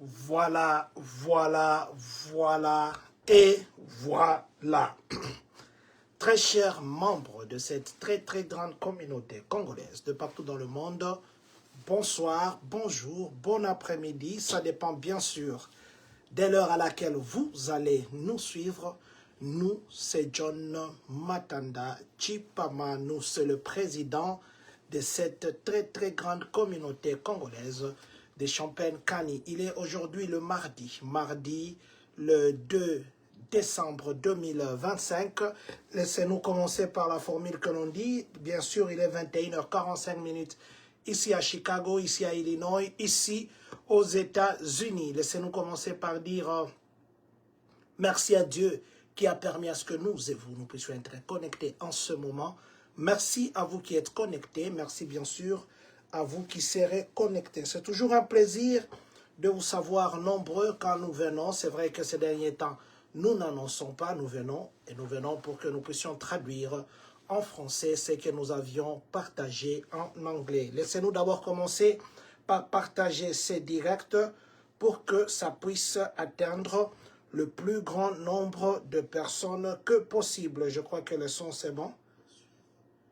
Voilà, voilà, voilà et voilà. Très chers membres de cette très grande communauté congolaise de partout dans le monde, bonsoir, bonjour, bon après-midi, ça dépend bien sûr de l'heure à laquelle vous allez nous suivre. Nous, c'est John Matanda Chipama, nous c'est le président de cette très grande communauté congolaise des Champagne-Kani. Il est aujourd'hui le mardi le 2 décembre 2025. Laissez-nous commencer par la formule que l'on dit. Bien sûr, il est 21h45 ici à Chicago, ici à Illinois, ici aux États-Unis. Laissez-nous commencer par dire merci à Dieu qui a permis à ce que nous et vous, nous puissions être connectés en ce moment. Merci à vous qui êtes connectés. Merci bien sûr à vous qui serez connectés. C'est toujours un plaisir de vous savoir nombreux quand nous venons. C'est vrai que ces derniers temps, nous n'annonçons pas, nous venons pour que nous puissions traduire en français ce que nous avions partagé en anglais. Laissez-nous d'abord commencer par partager ces directs pour que ça puisse atteindre le plus grand nombre de personnes que possible. Je crois que le son c'est bon.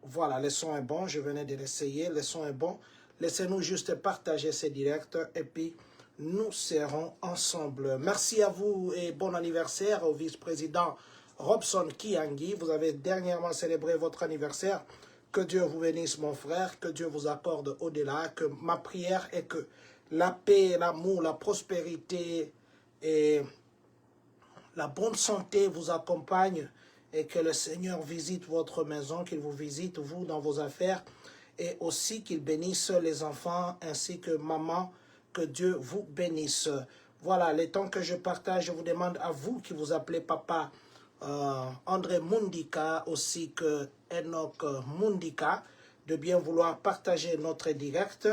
Voilà, le son est bon, je venais de l'essayer, le son est bon. Laissez-nous juste partager ces directs et puis nous serons ensemble. Merci à vous et bon anniversaire au vice-président Robson Kiangi. Vous avez dernièrement célébré votre anniversaire. Que Dieu vous bénisse mon frère, que Dieu vous accorde au-delà, que ma prière est que la paix, l'amour, la prospérité et la bonne santé vous accompagne et que le Seigneur visite votre maison, qu'il vous visite vous dans vos affaires et aussi qu'il bénisse les enfants ainsi que maman, que Dieu vous bénisse. Voilà, les temps que je partage, je vous demande à vous qui vous appelez papa André Mundika aussi que Enoch Mundika de bien vouloir partager notre direct.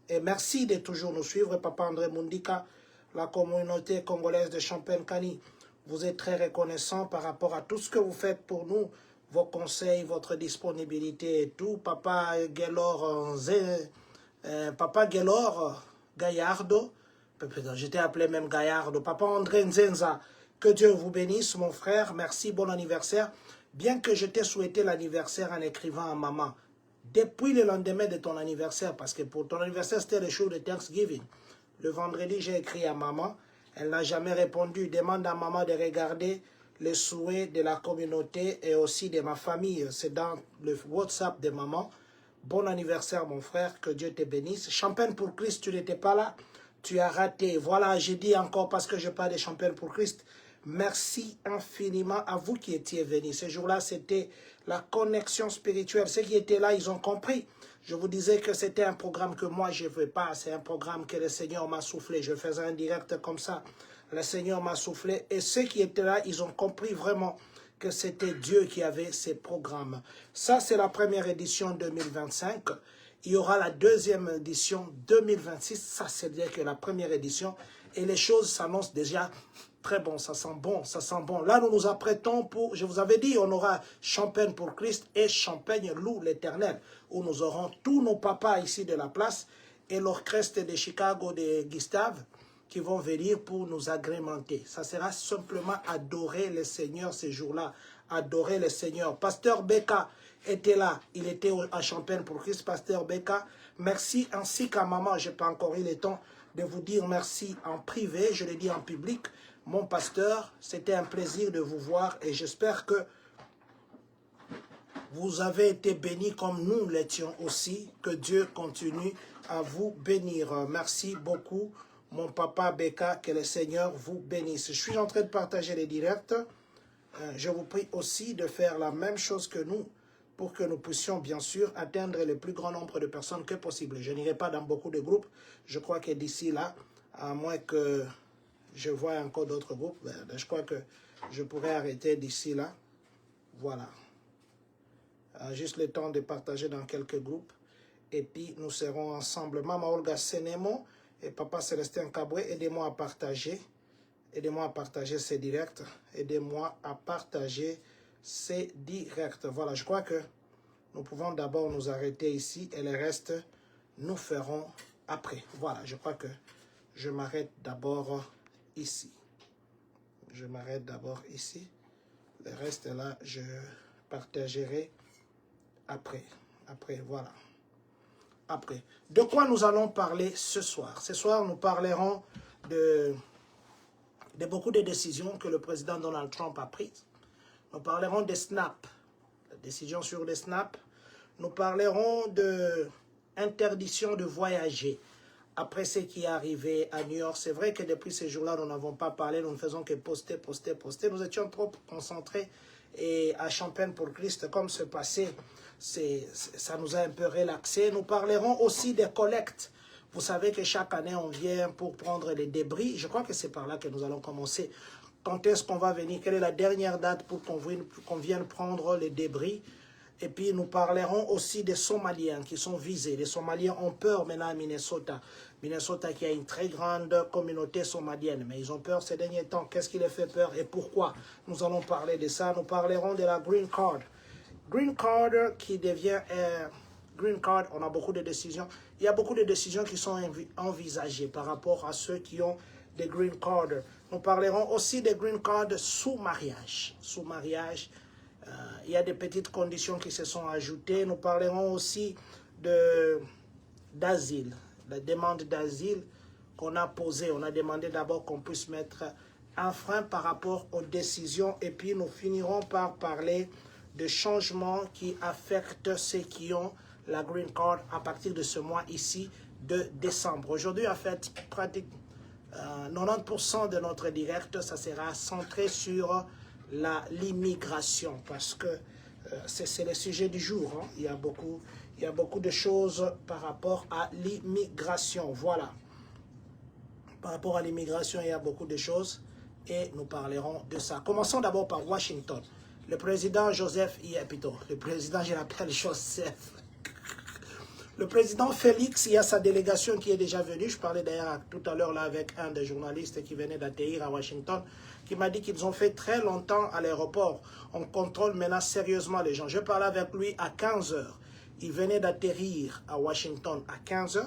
Et merci de toujours nous suivre, papa André Mundika, la communauté congolaise de Champagne-Kani. Vous êtes très reconnaissant par rapport à tout ce que vous faites pour nous, vos conseils, votre disponibilité et tout. Papa Gelor, Papa Gelor Gaillardo, j'étais appelé même Gaillardo, Papa André Nzenza, que Dieu vous bénisse mon frère, merci, bon anniversaire. Bien que je t'ai souhaité l'anniversaire en écrivant à maman, depuis le lendemain de ton anniversaire, parce que pour ton anniversaire c'était le jour de Thanksgiving, le vendredi j'ai écrit à maman, elle n'a jamais répondu. Demande à maman de regarder les souhaits de la communauté et aussi de ma famille. C'est dans le WhatsApp de maman. Bon anniversaire, mon frère. Que Dieu te bénisse. Champagne pour Christ, tu n'étais pas là. Tu as raté. Voilà, j'ai dit encore parce que je parle de Champagne pour Christ. Merci infiniment à vous qui étiez venus. Ce jour-là, c'était la connexion spirituelle. Ceux qui étaient là, ils ont compris. Je vous disais que c'était un programme que moi, je ne veux pas. C'est un programme que le Seigneur m'a soufflé. Je faisais un direct comme ça. Le Seigneur m'a soufflé. Et ceux qui étaient là, ils ont compris vraiment que c'était Dieu qui avait ces programmes. Ça, c'est la première édition 2025. Il y aura la deuxième édition 2026. Ça, c'est bien que la première édition. Et les choses s'annoncent déjà très bon, ça sent bon, ça sent bon. Là, nous nous apprêtons pour, je vous avais dit, on aura Champagne pour Christ et Champagne loue l'Éternel, où nous aurons tous nos papas ici de la place et l'orchestre de Chicago de Gustave qui vont venir pour nous agrémenter. Ça sera simplement adorer le Seigneur ces jours-là, adorer le Seigneur. Pasteur Becca était là, il était à Champagne pour Christ, Pasteur Becca. Merci, ainsi qu'à maman, je n'ai pas encore eu le temps de vous dire merci en privé, je l'ai dit en public. Mon pasteur, c'était un plaisir de vous voir et j'espère que vous avez été bénis comme nous l'étions aussi. Que Dieu continue à vous bénir. Merci beaucoup, mon papa Becca, que le Seigneur vous bénisse. Je suis en train de partager les directs. Je vous prie aussi de faire la même chose que nous pour que nous puissions bien sûr atteindre le plus grand nombre de personnes que possible. Je n'irai pas dans beaucoup de groupes. Je crois que d'ici là, à moins que je vois encore d'autres groupes, je crois que je pourrais arrêter d'ici là. Voilà. Juste le temps de partager dans quelques groupes. Et puis nous serons ensemble. Maman Olga Senemo et Papa Célestin Caboué, aidez-moi à partager. Aidez-moi à partager ces directs. Aidez-moi à partager ces directs. Voilà, je crois que nous pouvons d'abord nous arrêter ici et le reste, nous ferons après. Voilà, je crois que je m'arrête d'abord ici. Je m'arrête d'abord ici. Le reste là, je partagerai après. Voilà. Après. De quoi nous allons parler ce soir? Ce soir, nous parlerons de beaucoup de décisions que le président Donald Trump a prises. Nous parlerons des snaps, la décision sur les snaps. Nous parlerons de interdiction de voyager après ce qui est arrivé à New York. C'est vrai que depuis ces jours-là, nous n'avons pas parlé, nous ne faisons que poster. Nous étions trop concentrés et à Champagne pour Christ, comme ce passé, ça nous a un peu relaxé. Nous parlerons aussi des collectes. Vous savez que chaque année, on vient pour prendre les débris. Je crois que c'est par là que nous allons commencer. Quand est-ce qu'on va venir? Quelle est la dernière date pour qu'on vienne prendre les débris? Et puis, nous parlerons aussi des Somaliens qui sont visés. Les Somaliens ont peur maintenant à Minnesota. Minnesota qui a une très grande communauté somalienne. Mais ils ont peur ces derniers temps. Qu'est-ce qui les fait peur et pourquoi? Nous allons parler de ça. Nous parlerons de la Green Card. Green Card qui devient... Green Card, on a beaucoup de décisions. Il y a beaucoup de décisions qui sont envisagées par rapport à ceux qui ont des Green Card. Nous parlerons aussi des Green Card sous mariage. Sous mariage. Il y a des petites conditions qui se sont ajoutées. Nous parlerons aussi d'asile, la demande d'asile qu'on a posée. On a demandé d'abord qu'on puisse mettre un frein par rapport aux décisions. Et puis nous finirons par parler de changements qui affectent ceux qui ont la Green Card à partir de ce mois ici de décembre. Aujourd'hui, en fait, pratiquement 90% de notre direct, ça sera centré sur l'immigration, parce que c'est le sujet du jour. Hein. Il y a beaucoup de choses par rapport à l'immigration. Voilà. Par rapport à l'immigration, il y a beaucoup de choses et nous parlerons de ça. Commençons d'abord par Washington. Le président Joseph, le président, je l'appelle Joseph. Le président Félix, il y a sa délégation qui est déjà venue. Je parlais d'ailleurs tout à l'heure là avec un des journalistes qui venait d'atterrir à Washington, qui m'a dit qu'ils ont fait très longtemps à l'aéroport. On contrôle maintenant sérieusement les gens. Je parlais avec lui à 15 h. Il venait d'atterrir à Washington à 15 h.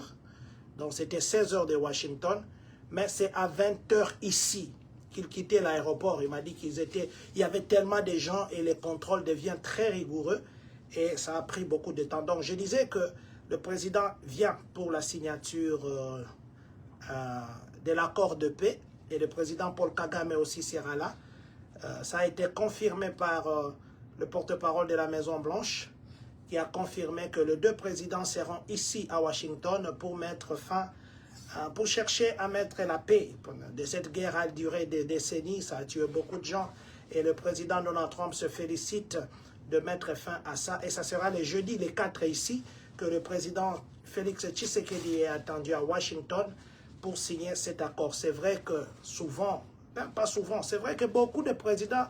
Donc c'était 16 h de Washington. Mais c'est à 20 h ici qu'il quittait l'aéroport. Il m'a dit qu'il y avait tellement de gens et les contrôles deviennent très rigoureux. Et ça a pris beaucoup de temps. Donc je disais que le président vient pour la signature de l'accord de paix et le président Paul Kagame aussi sera là. Ça a été confirmé par le porte-parole de la Maison-Blanche qui a confirmé que les deux présidents seront ici à Washington pour mettre fin, pour chercher à mettre la paix. De cette guerre a duré des décennies, ça a tué beaucoup de gens et le président Donald Trump se félicite de mettre fin à ça. Et ça sera le jeudi, les 4 ici, que le président Félix Tshisekedi est attendu à Washington pour signer cet accord. C'est vrai que souvent, même pas souvent, c'est vrai que beaucoup de présidents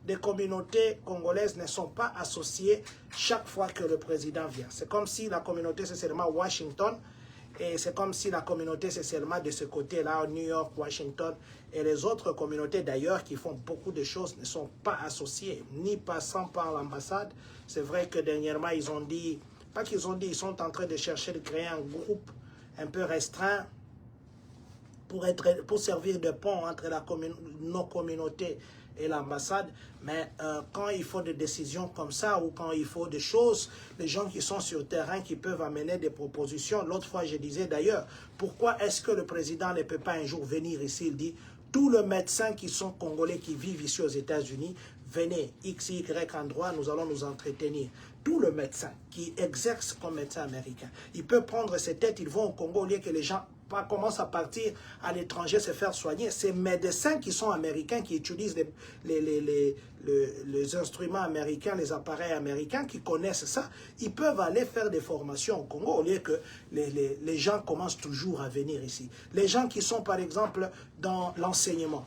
des communautés congolaises ne sont pas associés chaque fois que le président vient. C'est comme si la communauté c'est seulement Washington et c'est comme si la communauté c'est seulement de ce côté-là, New York, Washington et les autres communautés d'ailleurs qui font beaucoup de choses ne sont pas associées, ni passant par l'ambassade. C'est vrai que dernièrement ils ont dit, pas qu'ils ont dit, ils sont en train de chercher de créer un groupe un peu restreint pour servir de pont entre nos communautés et l'ambassade. Mais quand il faut des décisions comme ça ou quand il faut des choses, les gens qui sont sur le terrain qui peuvent amener des propositions. L'autre fois, je disais d'ailleurs, pourquoi est-ce que le président ne peut pas un jour venir ici? Il dit, tous les médecins qui sont congolais, qui vivent ici aux États-Unis, venez, X, Y endroit, nous allons nous entretenir. Tous les médecins qui exercent comme médecin américain, ils peuvent prendre ces têtes, ils vont au Congo au lieu que les gens commencent à partir à l'étranger se faire soigner. Ces médecins qui sont américains, qui utilisent les instruments américains, les appareils américains, qui connaissent ça, ils peuvent aller faire des formations au Congo au lieu que les gens commencent toujours à venir ici. Les gens qui sont par exemple dans l'enseignement,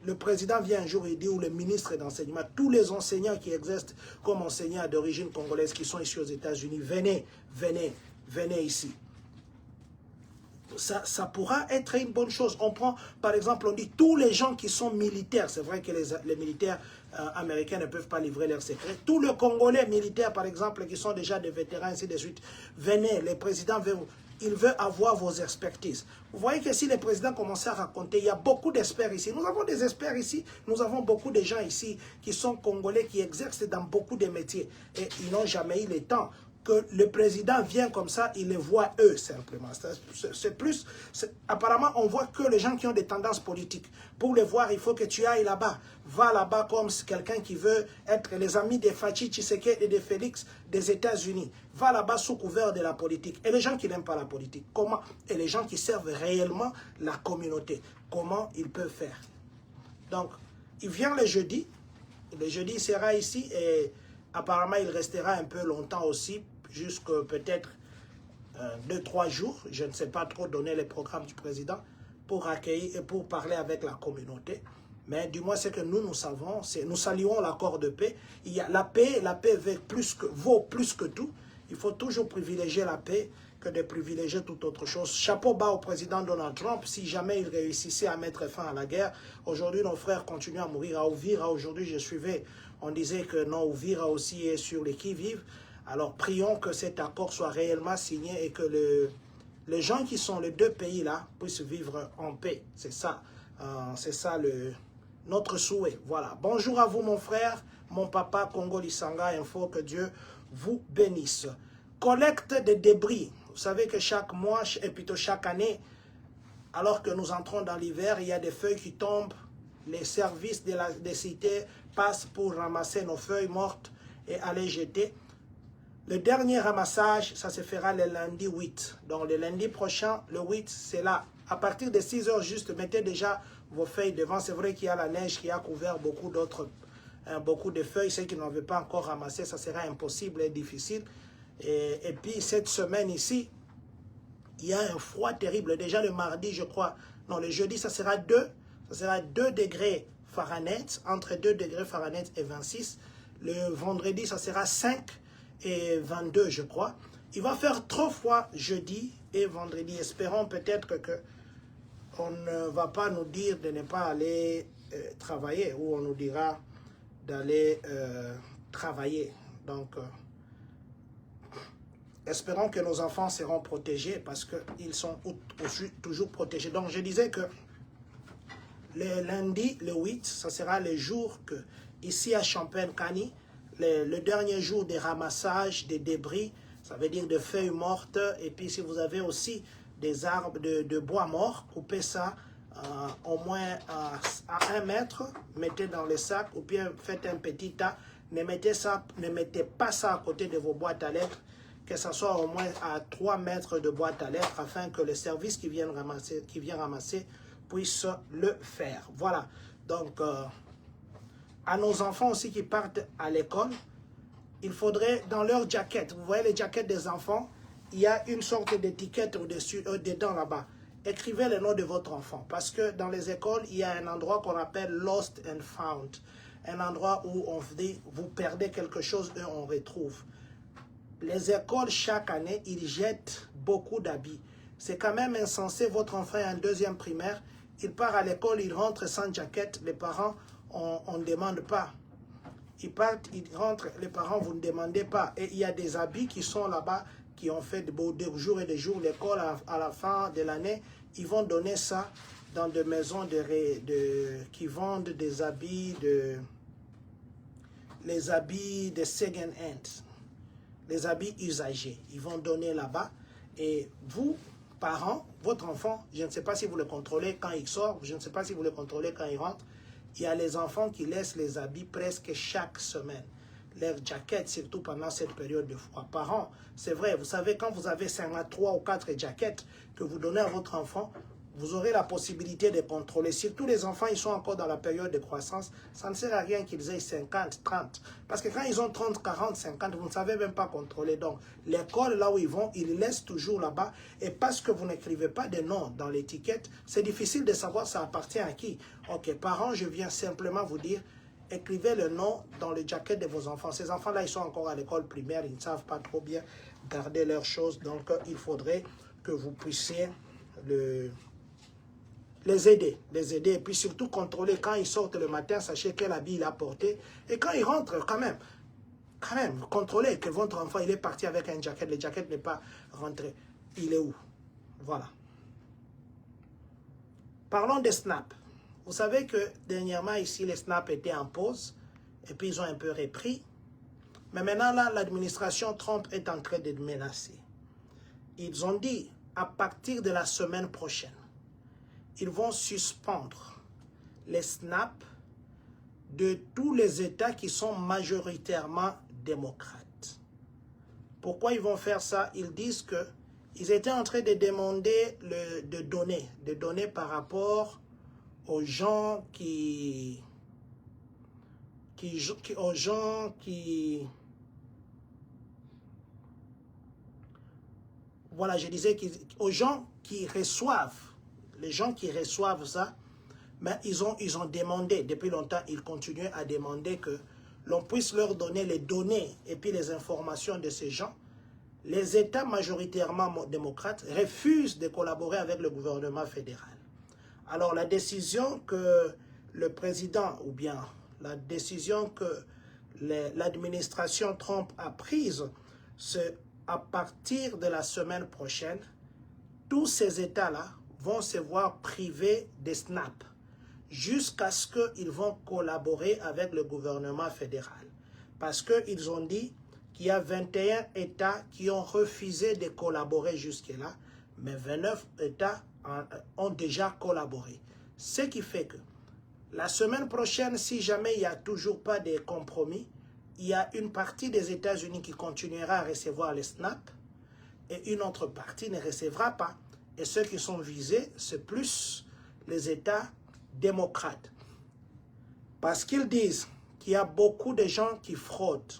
le président vient un jour et dit, ou le ministre d'enseignement, tous les enseignants qui exercent comme enseignants d'origine congolaise qui sont ici aux États-Unis, venez ici. Ça pourra être une bonne chose. On prend, par exemple, on dit tous les gens qui sont militaires. C'est vrai que les militaires américains ne peuvent pas livrer leurs secrets. Tous les Congolais militaires, par exemple, qui sont déjà des vétérans, ainsi de suite, venez, le président veut il veut avoir vos expertises. Vous voyez que si les présidents commençaient à raconter, il y a beaucoup d'experts ici. Nous avons des experts ici, nous avons beaucoup de gens ici qui sont congolais, qui exercent dans beaucoup de métiers. Et ils n'ont jamais eu le temps que le président vient comme ça, il les voit eux simplement. C'est plus, apparemment on voit que les gens qui ont des tendances politiques. Pour les voir, il faut que tu ailles là-bas. Va là-bas comme quelqu'un qui veut être les amis de Fachi Tshisekedi et de Félix des États-Unis. Va là-bas sous couvert de la politique. Et les gens qui n'aiment pas la politique, comment? Et les gens qui servent réellement la communauté, comment ils peuvent faire? Donc, il vient le jeudi. Le jeudi, il sera ici et apparemment, il restera un peu longtemps aussi, jusqu'à peut-être 2-3 jours. Je ne sais pas trop donner les programmes du président pour accueillir et pour parler avec la communauté. Mais du moins, c'est que nous savons, nous saluons l'accord de paix. Il y a la paix vaut plus que tout. Il faut toujours privilégier la paix que de privilégier toute autre chose. Chapeau bas au président Donald Trump. Si jamais il réussissait à mettre fin à la guerre, aujourd'hui, nos frères continuent à mourir à Uvira. Aujourd'hui, je suivais, on disait que non, Uvira aussi est sur les qui-vive. Alors, prions que cet accord soit réellement signé et que les gens qui sont les deux pays-là puissent vivre en paix. C'est ça notre souhait. Voilà. Bonjour à vous, mon frère, mon papa, Congo Lisanga Info, que Dieu vous bénisse. Collecte de débris. Vous savez que chaque mois, et plutôt chaque année, alors que nous entrons dans l'hiver, il y a des feuilles qui tombent. Les services des cités passent pour ramasser nos feuilles mortes et aller jeter. Le dernier ramassage, ça se fera le lundi 8. Donc le lundi prochain, le 8, c'est là. À partir de 6 heures juste, mettez déjà vos feuilles devant. C'est vrai qu'il y a la neige qui a couvert beaucoup de feuilles. Ceux qui n'avaient pas encore ramassé, ça sera impossible et difficile. Et puis cette semaine ici, il y a un froid terrible. Déjà le mardi, je crois, non, le jeudi, ça sera 2 degrés Fahrenheit, entre 2 degrés Fahrenheit et 26. Le vendredi, ça sera 5 et 22, je crois. Il va faire trop froid jeudi et vendredi. Espérons peut-être qu'on ne va pas nous dire de ne pas aller travailler, ou on nous dira d'aller travailler. Donc, espérons que nos enfants seront protégés parce qu'ils sont toujours protégés. Donc, je disais que le lundi, le 8, ça sera le jour que, ici à Champagne-Kani, le dernier jour des ramassages, des débris, ça veut dire de feuilles mortes. Et puis, si vous avez aussi des arbres de bois morts, coupez ça au moins à 1 mètre, mettez dans les sacs, ou bien faites un petit tas. Ne mettez pas ça à côté de vos boîtes à lettres, que ce soit au moins à 3 mètres de boîte à lettres, afin que le service qui vient ramasser puisse le faire. Voilà. Donc, à nos enfants aussi qui partent à l'école, il faudrait, dans leur jaquette, vous voyez les jaquettes des enfants, il y a une sorte d'étiquette au-dessus, dedans là-bas. Écrivez le nom de votre enfant, parce que dans les écoles, il y a un endroit qu'on appelle Lost and Found. Un endroit où on dit, vous perdez quelque chose et on retrouve. Les écoles, chaque année, ils jettent beaucoup d'habits. C'est quand même insensé, votre enfant est en 2e primaire, il part à l'école, il rentre sans jaquette, les parents, on ne demande pas. Ils partent, ils rentrent, les parents, vous ne demandez pas. Et il y a des habits qui sont là-bas, qui ont fait des jours et des jours. L'école, à la fin de l'année, ils vont donner ça dans des maisons qui vendent des habits les habits de second hand, les habits usagés. Ils vont donner là-bas. Et vous, parents, votre enfant, je ne sais pas si vous le contrôlez quand il sort, je ne sais pas si vous le contrôlez quand il rentre. Il y a les enfants qui laissent les habits presque chaque semaine. Leurs jaquettes, surtout pendant cette période de froid. Parents, c'est vrai, vous savez, quand vous avez 3 ou 4 jaquettes que vous donnez à votre enfant, vous aurez la possibilité de contrôler. Surtout les enfants, ils sont encore dans la période de croissance. Ça ne sert à rien qu'ils aient 50, 30. Parce que quand ils ont 30, 40, 50, vous ne savez même pas contrôler. Donc, l'école, là où ils vont, ils laissent toujours là-bas. Et parce que vous n'écrivez pas de nom dans l'étiquette, c'est difficile de savoir ça appartient à qui. Ok, parents, je viens simplement vous dire, écrivez le nom dans le jacket de vos enfants. Ces enfants-là, ils sont encore à l'école primaire, ils ne savent pas trop bien garder leurs choses. Donc, il faudrait que vous puissiez les aider. Et puis surtout contrôler quand ils sortent le matin, sachez quel habit il a porté. Et quand ils rentrent, quand même, contrôlez que votre enfant, il est parti avec un jacket, le jacket n'est pas rentré. il est où? Voilà. Parlons des snaps. Vous savez que dernièrement ici, les snaps étaient en pause et puis ils ont un peu repris. Mais maintenant, là, l'administration Trump est en train de menacer. Ils ont dit, à partir de la semaine prochaine, ils vont suspendre les snaps de tous les États qui sont majoritairement démocrates. Pourquoi ils vont faire ça? Ils disent que ils étaient en train de demander des données par rapport aux gens voilà, je disais aux gens qui reçoivent, les gens qui reçoivent ça, mais ils ont demandé, depuis longtemps, ils continuent à demander que l'on puisse leur donner les données et puis les informations de ces gens. Les États majoritairement démocrates refusent de collaborer avec le gouvernement fédéral. Alors la décision que le président, ou bien la décision que l'administration Trump a prise, c'est à partir de la semaine prochaine, tous ces États-là vont se voir privés des snaps jusqu'à ce qu'ils vont collaborer avec le gouvernement fédéral. Parce qu'ils ont dit qu'il y a 21 États qui ont refusé de collaborer jusque-là, mais 29 États ont déjà collaboré. Ce qui fait que la semaine prochaine, si jamais il n'y a toujours pas de compromis, il y a une partie des États-Unis qui continuera à recevoir les snaps et une autre partie ne recevra pas. Et ceux qui sont visés, c'est plus les États démocrates. Parce qu'ils disent qu'il y a beaucoup de gens qui fraudent,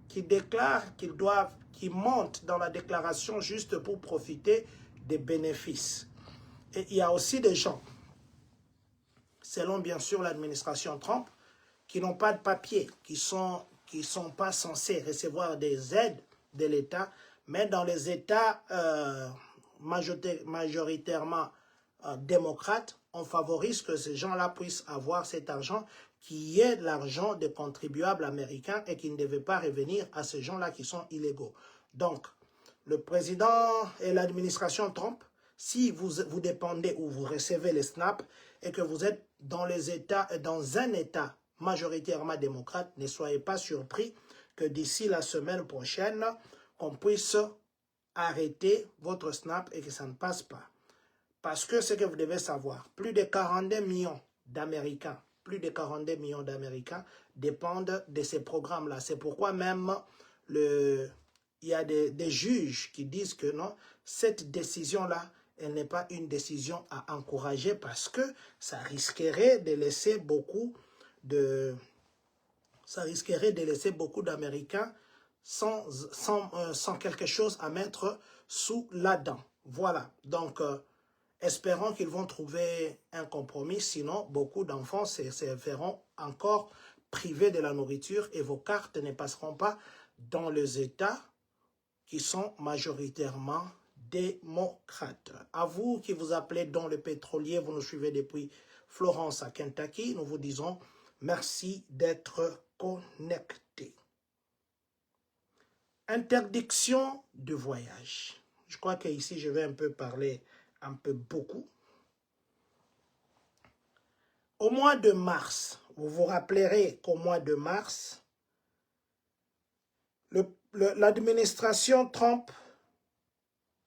qui déclarent qui mentent dans la déclaration juste pour profiter des bénéfices. Et il y a aussi des gens, selon bien sûr l'administration Trump, qui n'ont pas de papier, qui sont pas censés recevoir des aides de l'État, mais dans les États majoritairement démocrates, on favorise que ces gens-là puissent avoir cet argent qui est l'argent des contribuables américains et qui ne devait pas revenir à ces gens-là qui sont illégaux. Donc, le président et l'administration Trump, si vous dépendez ou vous recevez les snaps et que vous êtes dans un État majoritairement démocrate, ne soyez pas surpris que d'ici la semaine prochaine, on puisse arrêter votre snap et que ça ne passe pas. Parce que ce que vous devez savoir, plus de 42 millions d'Américains, dépendent de ces programmes-là. C'est pourquoi même il y a des juges qui disent que non, cette décision-là, elle n'est pas une décision à encourager parce que ça risquerait de laisser beaucoup d'Américains sans quelque chose à mettre sous la dent. Voilà, donc espérons qu'ils vont trouver un compromis, sinon beaucoup d'enfants se verront encore privés de la nourriture et vos cartes ne passeront pas dans les États qui sont majoritairement démocrates. À vous qui vous appelez Don le pétrolier, vous nous suivez depuis Florence à Kentucky, nous vous disons merci d'être connectés. Interdiction de voyage. Je crois qu'ici, je vais un peu parler beaucoup. Au mois de mars, vous vous rappellerez qu'au mois de mars, l'administration Trump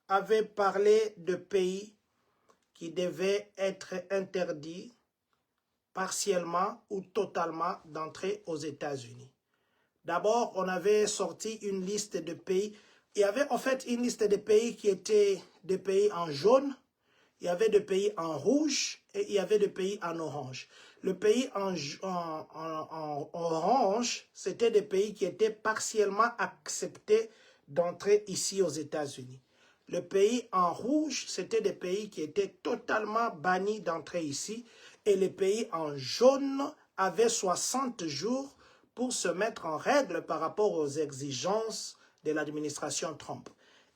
avait parlé de pays qui devaient être interdits partiellement ou totalement d'entrer aux États-Unis. D'abord, on avait sorti une liste de pays. Il y avait en fait une liste de pays qui étaient des pays en jaune, il y avait des pays en rouge et il y avait des pays en orange. Le pays en orange, c'était des pays qui étaient partiellement acceptés d'entrer ici aux États-Unis. Le pays en rouge, c'était des pays qui étaient totalement bannis d'entrer ici. Et les pays en jaune avaient 60 jours pour se mettre en règle par rapport aux exigences de l'administration Trump.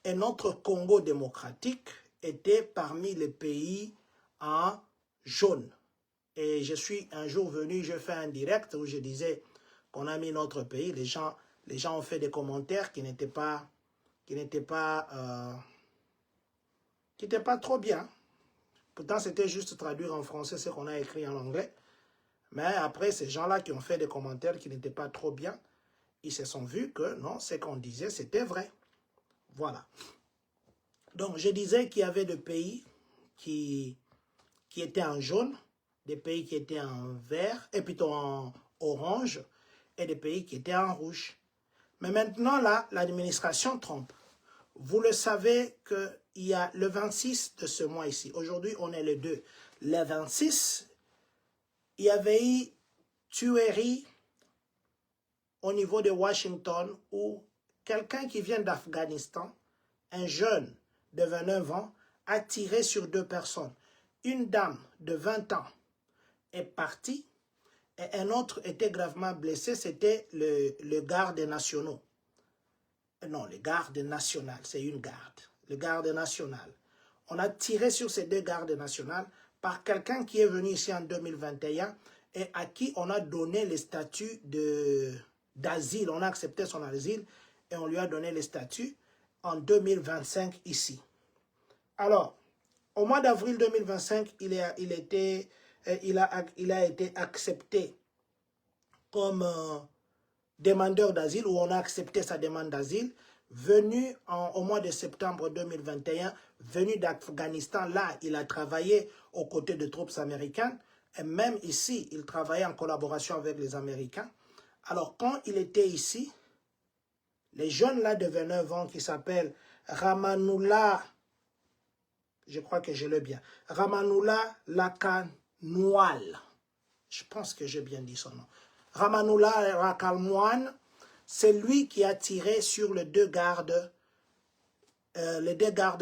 Et notre Congo démocratique était parmi les pays en jaune. Et je suis un jour venu, je fais un direct où je disais qu'on a mis notre pays. Les gens ont fait des commentaires qui n'étaient pas qui n'était pas trop bien. Pourtant, c'était juste traduire en français ce qu'on a écrit en anglais. Mais après, ces gens-là qui ont fait des commentaires qui n'étaient pas trop bien, ils se sont vus que non, ce qu'on disait, c'était vrai. Voilà. Donc, je disais qu'il y avait des pays qui étaient en jaune, des pays qui étaient en vert, et plutôt en orange, et des pays qui étaient en rouge. Mais maintenant, là, l'administration Trump, vous le savez qu'il y a le 26 de ce mois ici. Aujourd'hui, on est le 2. Le 26, il y avait eu tuerie au niveau de Washington où quelqu'un qui vient d'Afghanistan, un jeune de 29 ans, a tiré sur 2 personnes. Une dame de 20 ans est partie et un autre était gravement blessé, c'était le garde national. Non, le garde national, c'est une garde. Le garde national. On a tiré sur ces 2 gardes nationales par quelqu'un qui est venu ici en 2021 et à qui on a donné le statut d'asile. On a accepté son asile et on lui a donné le statut en 2025 ici. Alors, au mois d'avril 2025, il a été accepté comme demandeur d'asile, où on a accepté sa demande d'asile, venu au mois de septembre 2021, venu d'Afghanistan. Là, il a travaillé aux côtés de troupes américaines, et même ici, il travaillait en collaboration avec les Américains. Alors, quand il était ici, les jeunes là de 29 ans qui s'appellent Ramanullah, je crois que je l'ai bien, Ramanullah Lakanoual, je pense que j'ai bien dit son nom, Ramanullah Rakalmouane, c'est lui qui a tiré sur les 2 gardes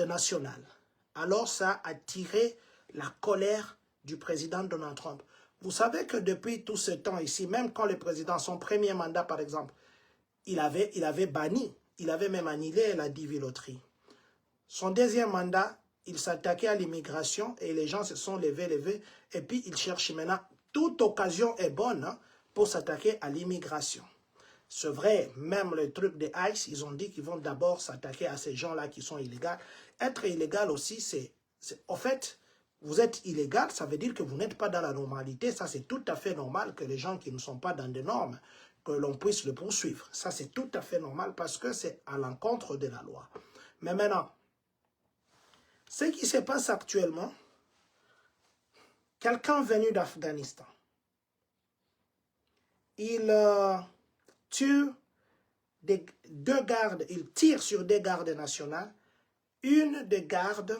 nationales. Alors ça a tiré la colère du président Donald Trump. Vous savez que depuis tout ce temps ici, même quand le président, son premier mandat par exemple, il avait banni, il avait même annulé la diviloterie. Son deuxième mandat, il s'attaquait à l'immigration et les gens se sont levés, et puis il cherche maintenant, toute occasion est bonne hein, pour s'attaquer à l'immigration. C'est vrai, même le truc des ICE, ils ont dit qu'ils vont d'abord s'attaquer à ces gens-là qui sont illégaux. Être illégal aussi, c'est... En fait, vous êtes illégal, ça veut dire que vous n'êtes pas dans la normalité. Ça, c'est tout à fait normal que les gens qui ne sont pas dans des normes, que l'on puisse le poursuivre. Ça, c'est tout à fait normal parce que c'est à l'encontre de la loi. Mais maintenant, ce qui se passe actuellement, quelqu'un venu d'Afghanistan, il tue 2 gardes, il tire sur 2 gardes nationales, une des gardes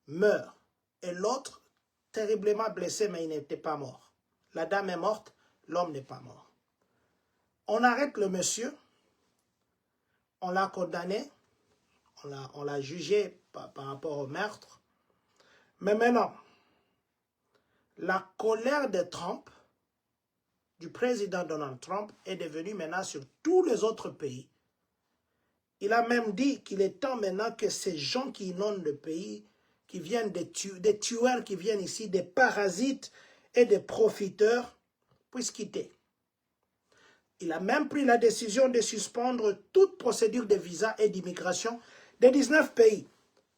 meurt et l'autre terriblement blessé mais il n'était pas mort. La dame est morte, l'homme n'est pas mort. On arrête le monsieur, on l'a condamné, on l'a jugé par rapport au meurtre. Mais maintenant, la colère de Trump, du président Donald Trump, est devenue maintenant sur tous les autres pays. Il a même dit qu'il est temps maintenant que ces gens qui inondent le pays, qui viennent des tueurs qui viennent ici, des parasites et des profiteurs, puissent quitter. Il a même pris la décision de suspendre toute procédure de visa et d'immigration des 19 pays.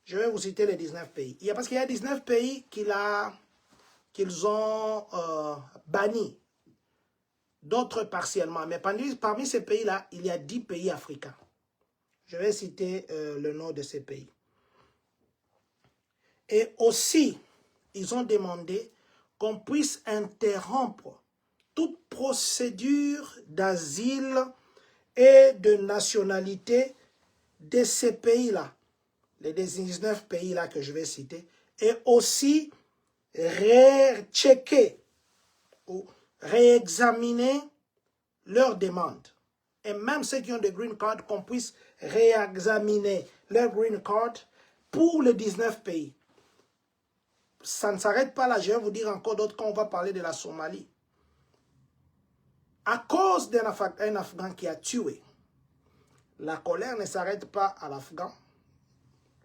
Je vais vous citer les 19 pays. Parce qu'il y a 19 pays qu'ils ont bannis, d'autres partiellement. Mais parmi ces pays-là, il y a 10 pays africains. Je vais citer le nom de ces pays. Et aussi, ils ont demandé qu'on puisse interrompre toute procédure d'asile et de nationalité de ces pays-là, les 19 pays-là que je vais citer, et aussi réchecker ou réexaminer leurs demandes. Et même ceux qui ont des green cards, qu'on puisse réexaminer leur green card pour les 19 pays. Ça ne s'arrête pas là, je vais vous dire encore d'autres quand on va parler de la Somalie. À cause d'un Afghan qui a tué, la colère ne s'arrête pas à l'Afghan.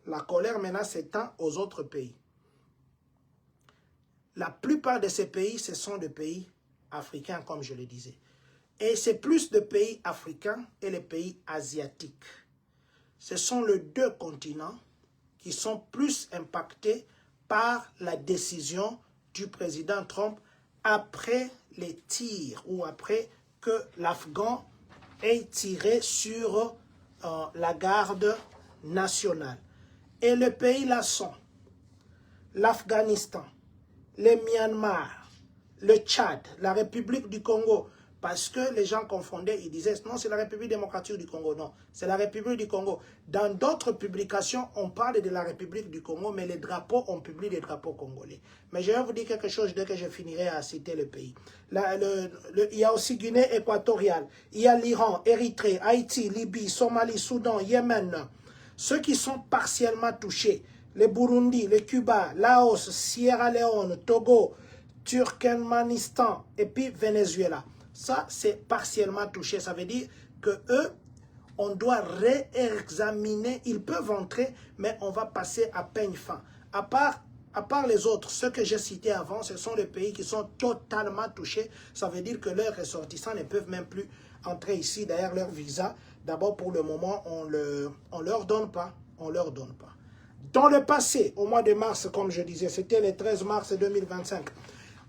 La colère maintenant s'étend aux autres pays. La plupart de ces pays, ce sont des pays africains, comme je le disais. Et c'est plus de pays africains et les pays asiatiques. Ce sont les 2 continents qui sont plus impactés par la décision du président Trump après les tirs ou après que l'Afghan ait tiré sur la garde nationale. Et les pays là sont l'Afghanistan, le Myanmar, le Tchad, la République du Congo. Parce que les gens confondaient, ils disaient non, c'est la République démocratique du Congo. Non, c'est la République du Congo. Dans d'autres publications, on parle de la République du Congo, mais les drapeaux, on publie des drapeaux congolais. Mais je vais vous dire quelque chose dès que je finirai à citer le pays. Il y a aussi Guinée équatoriale, il y a l'Iran, Érythrée, Haïti, Libye, Somalie, Soudan, Yémen. Ceux qui sont partiellement touchés, les Burundi, le Cuba, Laos, Sierra Leone, Togo, Turkménistan et puis Venezuela. Ça, c'est partiellement touché. Ça veut dire que eux, on doit réexaminer. Ils peuvent entrer, mais on va passer à peigne fin. À part les autres, ceux que j'ai cités avant, ce sont les pays qui sont totalement touchés. Ça veut dire que leurs ressortissants ne peuvent même plus entrer ici derrière leur visa. D'abord, pour le moment, on leur donne pas. On leur donne pas. Dans le passé, au mois de mars, comme je disais, c'était le 13 mars 2025,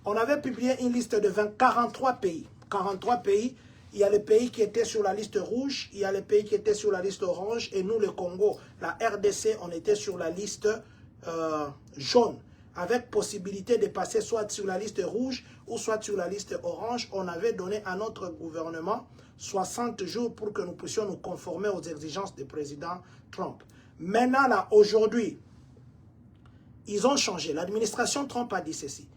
on avait publié une liste de 43 pays. 43 pays, il y a les pays qui étaient sur la liste rouge, il y a les pays qui étaient sur la liste orange, et nous, le Congo, la RDC, on était sur la liste jaune, avec possibilité de passer soit sur la liste rouge ou soit sur la liste orange. On avait donné à notre gouvernement 60 jours pour que nous puissions nous conformer aux exigences du président Trump. Maintenant, là, aujourd'hui, ils ont changé. L'administration Trump a dit ceci.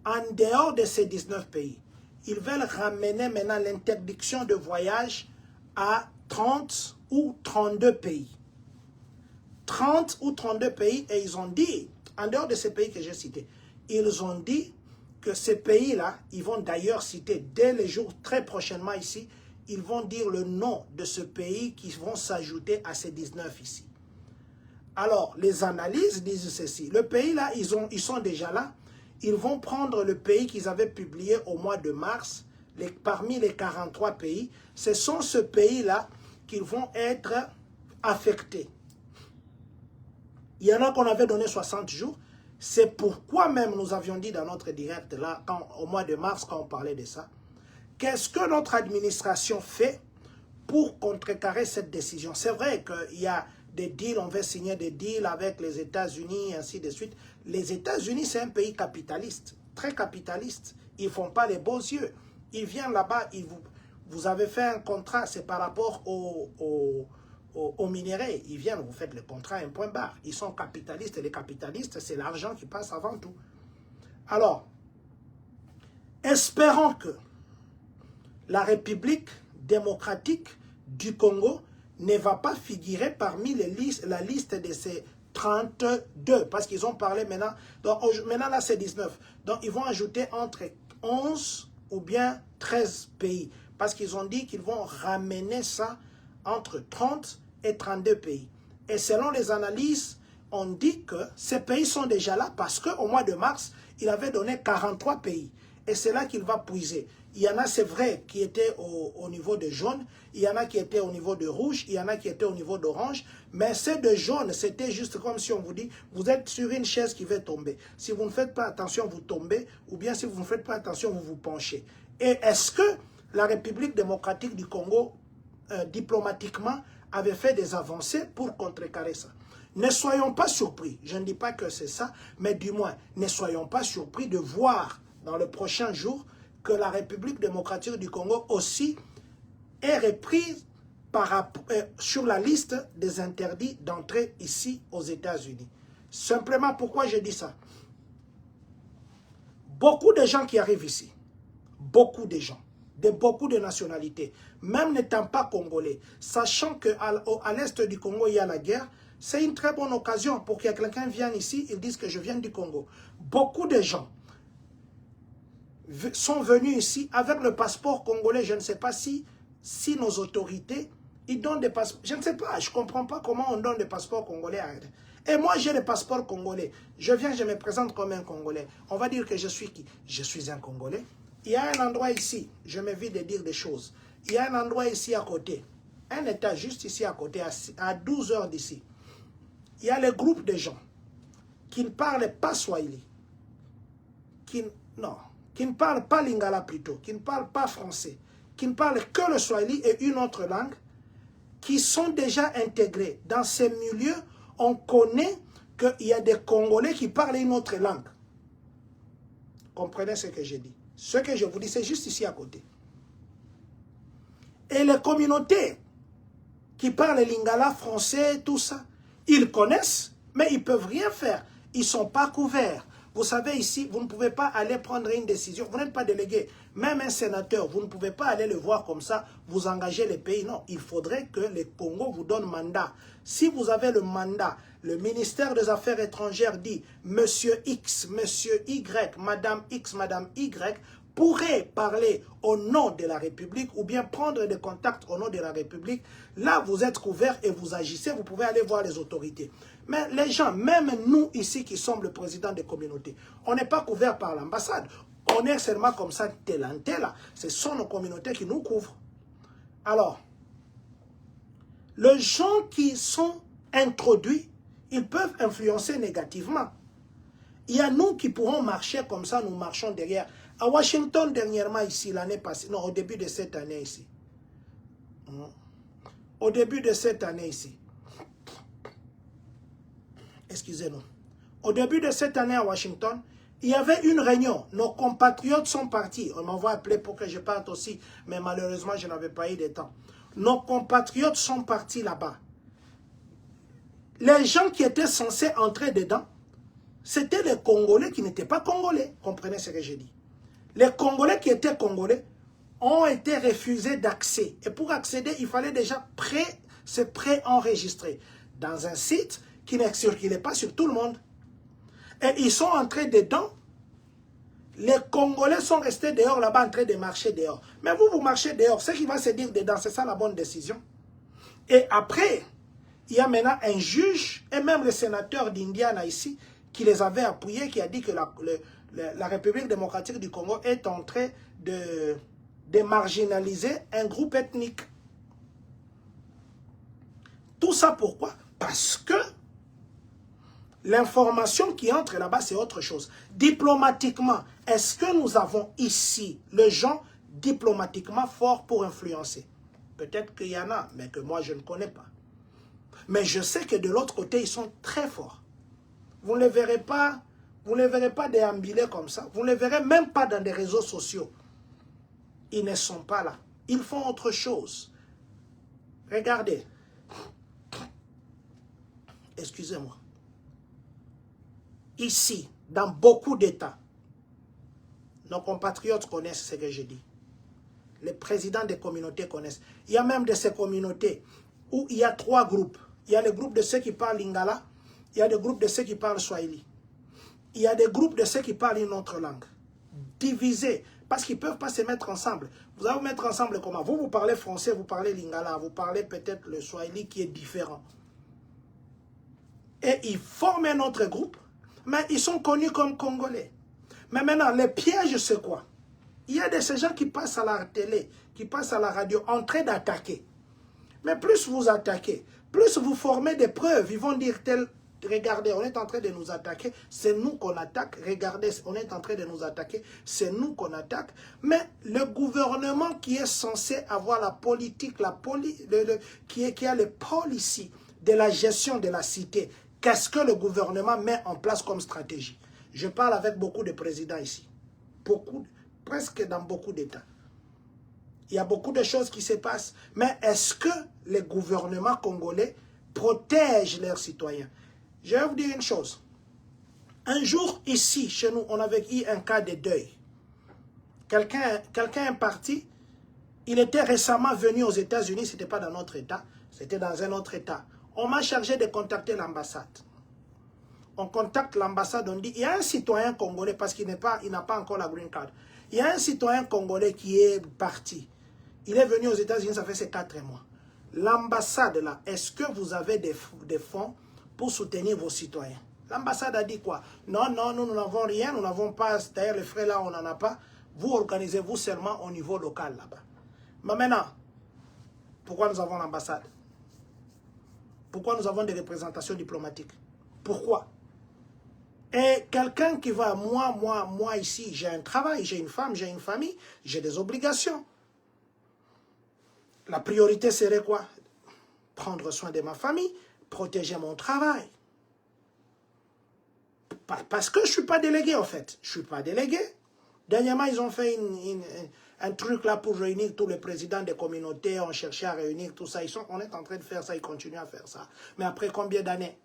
En dehors de ces 19 pays, ils veulent ramener maintenant l'interdiction de voyage à 30 ou 32 pays. 30 ou 32 pays, et ils ont dit, en dehors de ces pays que j'ai cités, ils ont dit que ces pays-là, ils vont d'ailleurs citer dès les jours très prochainement ici, ils vont dire le nom de ce pays qui vont s'ajouter à ces 19 ici. Alors, les analyses disent ceci. Le pays là, ils sont déjà là. Ils vont prendre le pays qu'ils avaient publié au mois de mars, parmi les 43 pays. Ce sont ce pays-là qui vont être affectés. Il y en a qu'on avait donné 60 jours. C'est pourquoi même nous avions dit dans notre direct, là, au mois de mars, quand on parlait de ça, qu'est-ce que notre administration fait pour contrecarrer cette décision? C'est vrai qu'il y a des deals, on va signer des deals avec les États-Unis, ainsi de suite. Les États-Unis, c'est un pays capitaliste, très capitaliste. Ils ne font pas les beaux yeux. Ils viennent là-bas, vous avez fait un contrat, c'est par rapport au minerai. Ils viennent, vous faites le contrat, un point barre. Ils sont capitalistes, et les capitalistes, c'est l'argent qui passe avant tout. Alors, espérons que la République démocratique du Congo ne va pas figurer parmi la liste de ces 32, parce qu'ils ont parlé maintenant, donc maintenant là c'est 19, donc ils vont ajouter entre 11 ou bien 13 pays, parce qu'ils ont dit qu'ils vont ramener ça entre 30 et 32 pays. Et selon les analyses, on dit que ces pays sont déjà là, parce qu'au mois de mars, il avait donné 43 pays, et c'est là qu'il va puiser. Il y en a, c'est vrai, qui étaient au niveau de jaune, il y en a qui étaient au niveau de rouge, il y en a qui étaient au niveau d'orange, mais ces de jaune, c'était juste comme si on vous dit, vous êtes sur une chaise qui va tomber. Si vous ne faites pas attention, vous tombez, ou bien si vous ne faites pas attention, vous vous penchez. Et est-ce que la République démocratique du Congo, diplomatiquement, avait fait des avancées pour contrecarrer ça? Ne soyons pas surpris, je ne dis pas que c'est ça, mais du moins, ne soyons pas surpris de voir dans le prochain jour que la République démocratique du Congo aussi est reprise sur la liste des interdits d'entrée ici aux États-Unis. Simplement, pourquoi je dis ça? Beaucoup de gens qui arrivent ici, beaucoup de gens, de beaucoup de nationalités, même n'étant pas congolais, sachant qu'à l'est du Congo, il y a la guerre, c'est une très bonne occasion pour que quelqu'un vienne ici et dise que je viens du Congo. Beaucoup de gens sont venus ici avec le passeport congolais. Je ne sais pas si nos autorités, ils donnent des passeports. Je ne sais pas, je ne comprends pas comment on donne des passeports congolais. Et moi, j'ai le passeport congolais. Je viens, je me présente comme un Congolais. On va dire que je suis qui? Je suis un Congolais. Il y a un endroit ici, je m'évite de dire des choses. Il y a un endroit ici à côté. Un état juste ici à côté, à 12 heures d'ici. il y a le groupe de gens qui ne parlent pas Swahili, qui ne parlent pas Lingala plutôt, qui ne parlent pas français, qui ne parlent que le Swahili et une autre langue, qui sont déjà intégrés. Dans ces milieux, on connaît qu'il y a des Congolais qui parlent une autre langue. Comprenez ce que je dis. Ce que je vous dis, c'est juste ici à côté. Et les communautés qui parlent lingala, français, tout ça, ils connaissent, mais ils ne peuvent rien faire. Ils ne sont pas couverts. Vous savez, ici, vous ne pouvez pas aller prendre une décision. Vous n'êtes pas délégué. Même un sénateur, vous ne pouvez pas aller le voir comme ça, vous engagez les pays. Non, il faudrait que le Congo vous donne mandat. Si vous avez le mandat, le ministère des Affaires étrangères dit « Monsieur X, Monsieur Y, Madame X, Madame Y » pourrait parler au nom de la République ou bien prendre des contacts au nom de la République. Là, vous êtes couvert et vous agissez, vous pouvez aller voir les autorités. Mais les gens, même nous ici qui sommes le président des communautés, on n'est pas couvert par l'ambassade. On est seulement comme ça, tel. Ce sont nos communautés qui nous couvrent. Alors, les gens qui sont introduits, ils peuvent influencer négativement. Il y a nous qui pourrons marcher comme ça, nous marchons derrière. À Washington, dernièrement ici, l'année passée, non, au début de cette année ici. Au début de cette année ici. Excusez-nous. Au début de cette année à Washington, il y avait une réunion. Nos compatriotes sont partis. On m'envoie appeler pour que je parte aussi, mais malheureusement, je n'avais pas eu de temps. Nos compatriotes sont partis là-bas. Les gens qui étaient censés entrer dedans, c'était les Congolais qui n'étaient pas Congolais. Comprenez ce que je dis. Les Congolais qui étaient Congolais ont été refusés d'accès. Et pour accéder, il fallait déjà se pré-enregistrer dans un site qui ne circulait pas sur tout le monde. Et ils sont entrés dedans. Les Congolais sont restés dehors là-bas en train de marcher dehors. Mais vous marchez dehors. Ce qui va se dire dedans, c'est ça la bonne décision. Et après, il y a maintenant un juge et même le sénateur d'Indiana ici qui les avait appuyés, qui a dit que la République démocratique du Congo est en train de marginaliser un groupe ethnique. Tout ça pourquoi? Parce que l'information qui entre là-bas, c'est autre chose. Diplomatiquement, est-ce que nous avons ici les gens diplomatiquement forts pour influencer? Peut-être qu'il y en a, mais que moi je ne connais pas. Mais je sais que de l'autre côté, ils sont très forts. Vous ne les verrez pas, déambuler comme ça. Vous ne les verrez même pas dans des réseaux sociaux. Ils ne sont pas là. Ils font autre chose. Regardez. Excusez-moi. Ici, dans beaucoup d'États, nos compatriotes connaissent ce que je dis. Les présidents des communautés connaissent. Il y a même de ces communautés où il y a 3 groupes. Il y a le groupe de ceux qui parlent lingala, il y a le groupe de ceux qui parlent swahili. Il y a des groupes de ceux qui parlent une autre langue. Divisés, parce qu'ils ne peuvent pas se mettre ensemble. Vous allez vous mettre ensemble comment? Vous parlez français, vous parlez lingala, vous parlez peut-être le swahili qui est différent. Et ils forment un autre groupe, mais ils sont connus comme Congolais. Mais maintenant, le piège, c'est quoi? Il y a de ces gens qui passent à la télé, qui passent à la radio, en train d'attaquer. Mais plus vous attaquez, plus vous formez des preuves, ils vont dire tel, regardez, on est en train de nous attaquer, c'est nous qu'on attaque, regardez, on est en train de nous attaquer, c'est nous qu'on attaque. Mais le gouvernement qui est censé avoir la politique, qui a les policies de la gestion de la cité, qu'est-ce que le gouvernement met en place comme stratégie? Je parle avec beaucoup de présidents ici, presque dans beaucoup d'États. Il y a beaucoup de choses qui se passent. Mais est-ce que les gouvernements congolais protègent leurs citoyens? Je vais vous dire une chose. Un jour, ici, chez nous, on avait eu un cas de deuil. Quelqu'un est parti. Il était récemment venu aux États-Unis. Ce n'était pas dans notre État. C'était dans un autre État. On m'a chargé de contacter l'ambassade. On contacte l'ambassade. On dit, il y a un citoyen congolais, parce qu'il n'a pas encore la green card. Il y a un citoyen congolais qui est parti. Il est venu aux États-Unis, ça fait ces 4 mois. L'ambassade, là, est-ce que vous avez des fonds pour soutenir vos citoyens? L'ambassade a dit quoi? Non, nous n'avons rien, nous n'avons pas, d'ailleurs les frais là, on n'en a pas. Vous organisez-vous seulement au niveau local là-bas. Mais maintenant, pourquoi nous avons l'ambassade? Pourquoi nous avons des représentations diplomatiques? Pourquoi? Et quelqu'un qui va, moi ici, j'ai un travail, j'ai une femme, j'ai une famille, j'ai des obligations. La priorité serait quoi? Prendre soin de ma famille, protéger mon travail. Parce que je ne suis pas délégué, en fait. Je ne suis pas délégué. Dernièrement, ils ont fait un truc là pour réunir tous les présidents des communautés. On cherchait à réunir tout ça. On est en train de faire ça, ils continuent à faire ça. Mais après combien d'années?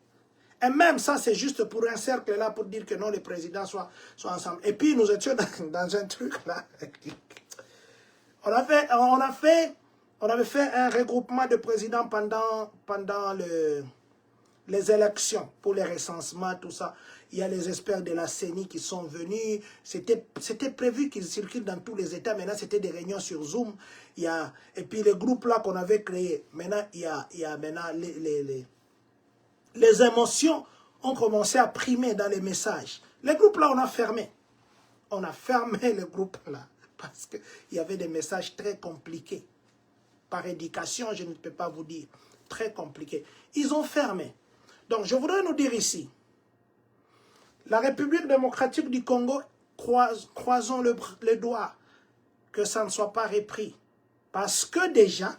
Et même ça, c'est juste pour un cercle là, pour dire que non, les présidents soient ensemble. Et puis, nous étions dans un truc là. On avait fait un regroupement de présidents pendant les élections, pour les recensements, tout ça. Il y a les experts de la CENI qui sont venus. C'était prévu qu'ils circulent dans tous les États. Maintenant, c'était des réunions sur Zoom. Et puis, le groupe là qu'on avait créé, maintenant, il y a maintenant les émotions ont commencé à primer dans les messages. Les groupes là, on a fermé. On a fermé le groupe là. Parce qu'il y avait des messages très compliqués. Par éducation, je ne peux pas vous dire. Très compliqués. Ils ont fermé. Donc, je voudrais nous dire ici, la République démocratique du Congo, croisons le doigt, que ça ne soit pas repris. Parce que déjà,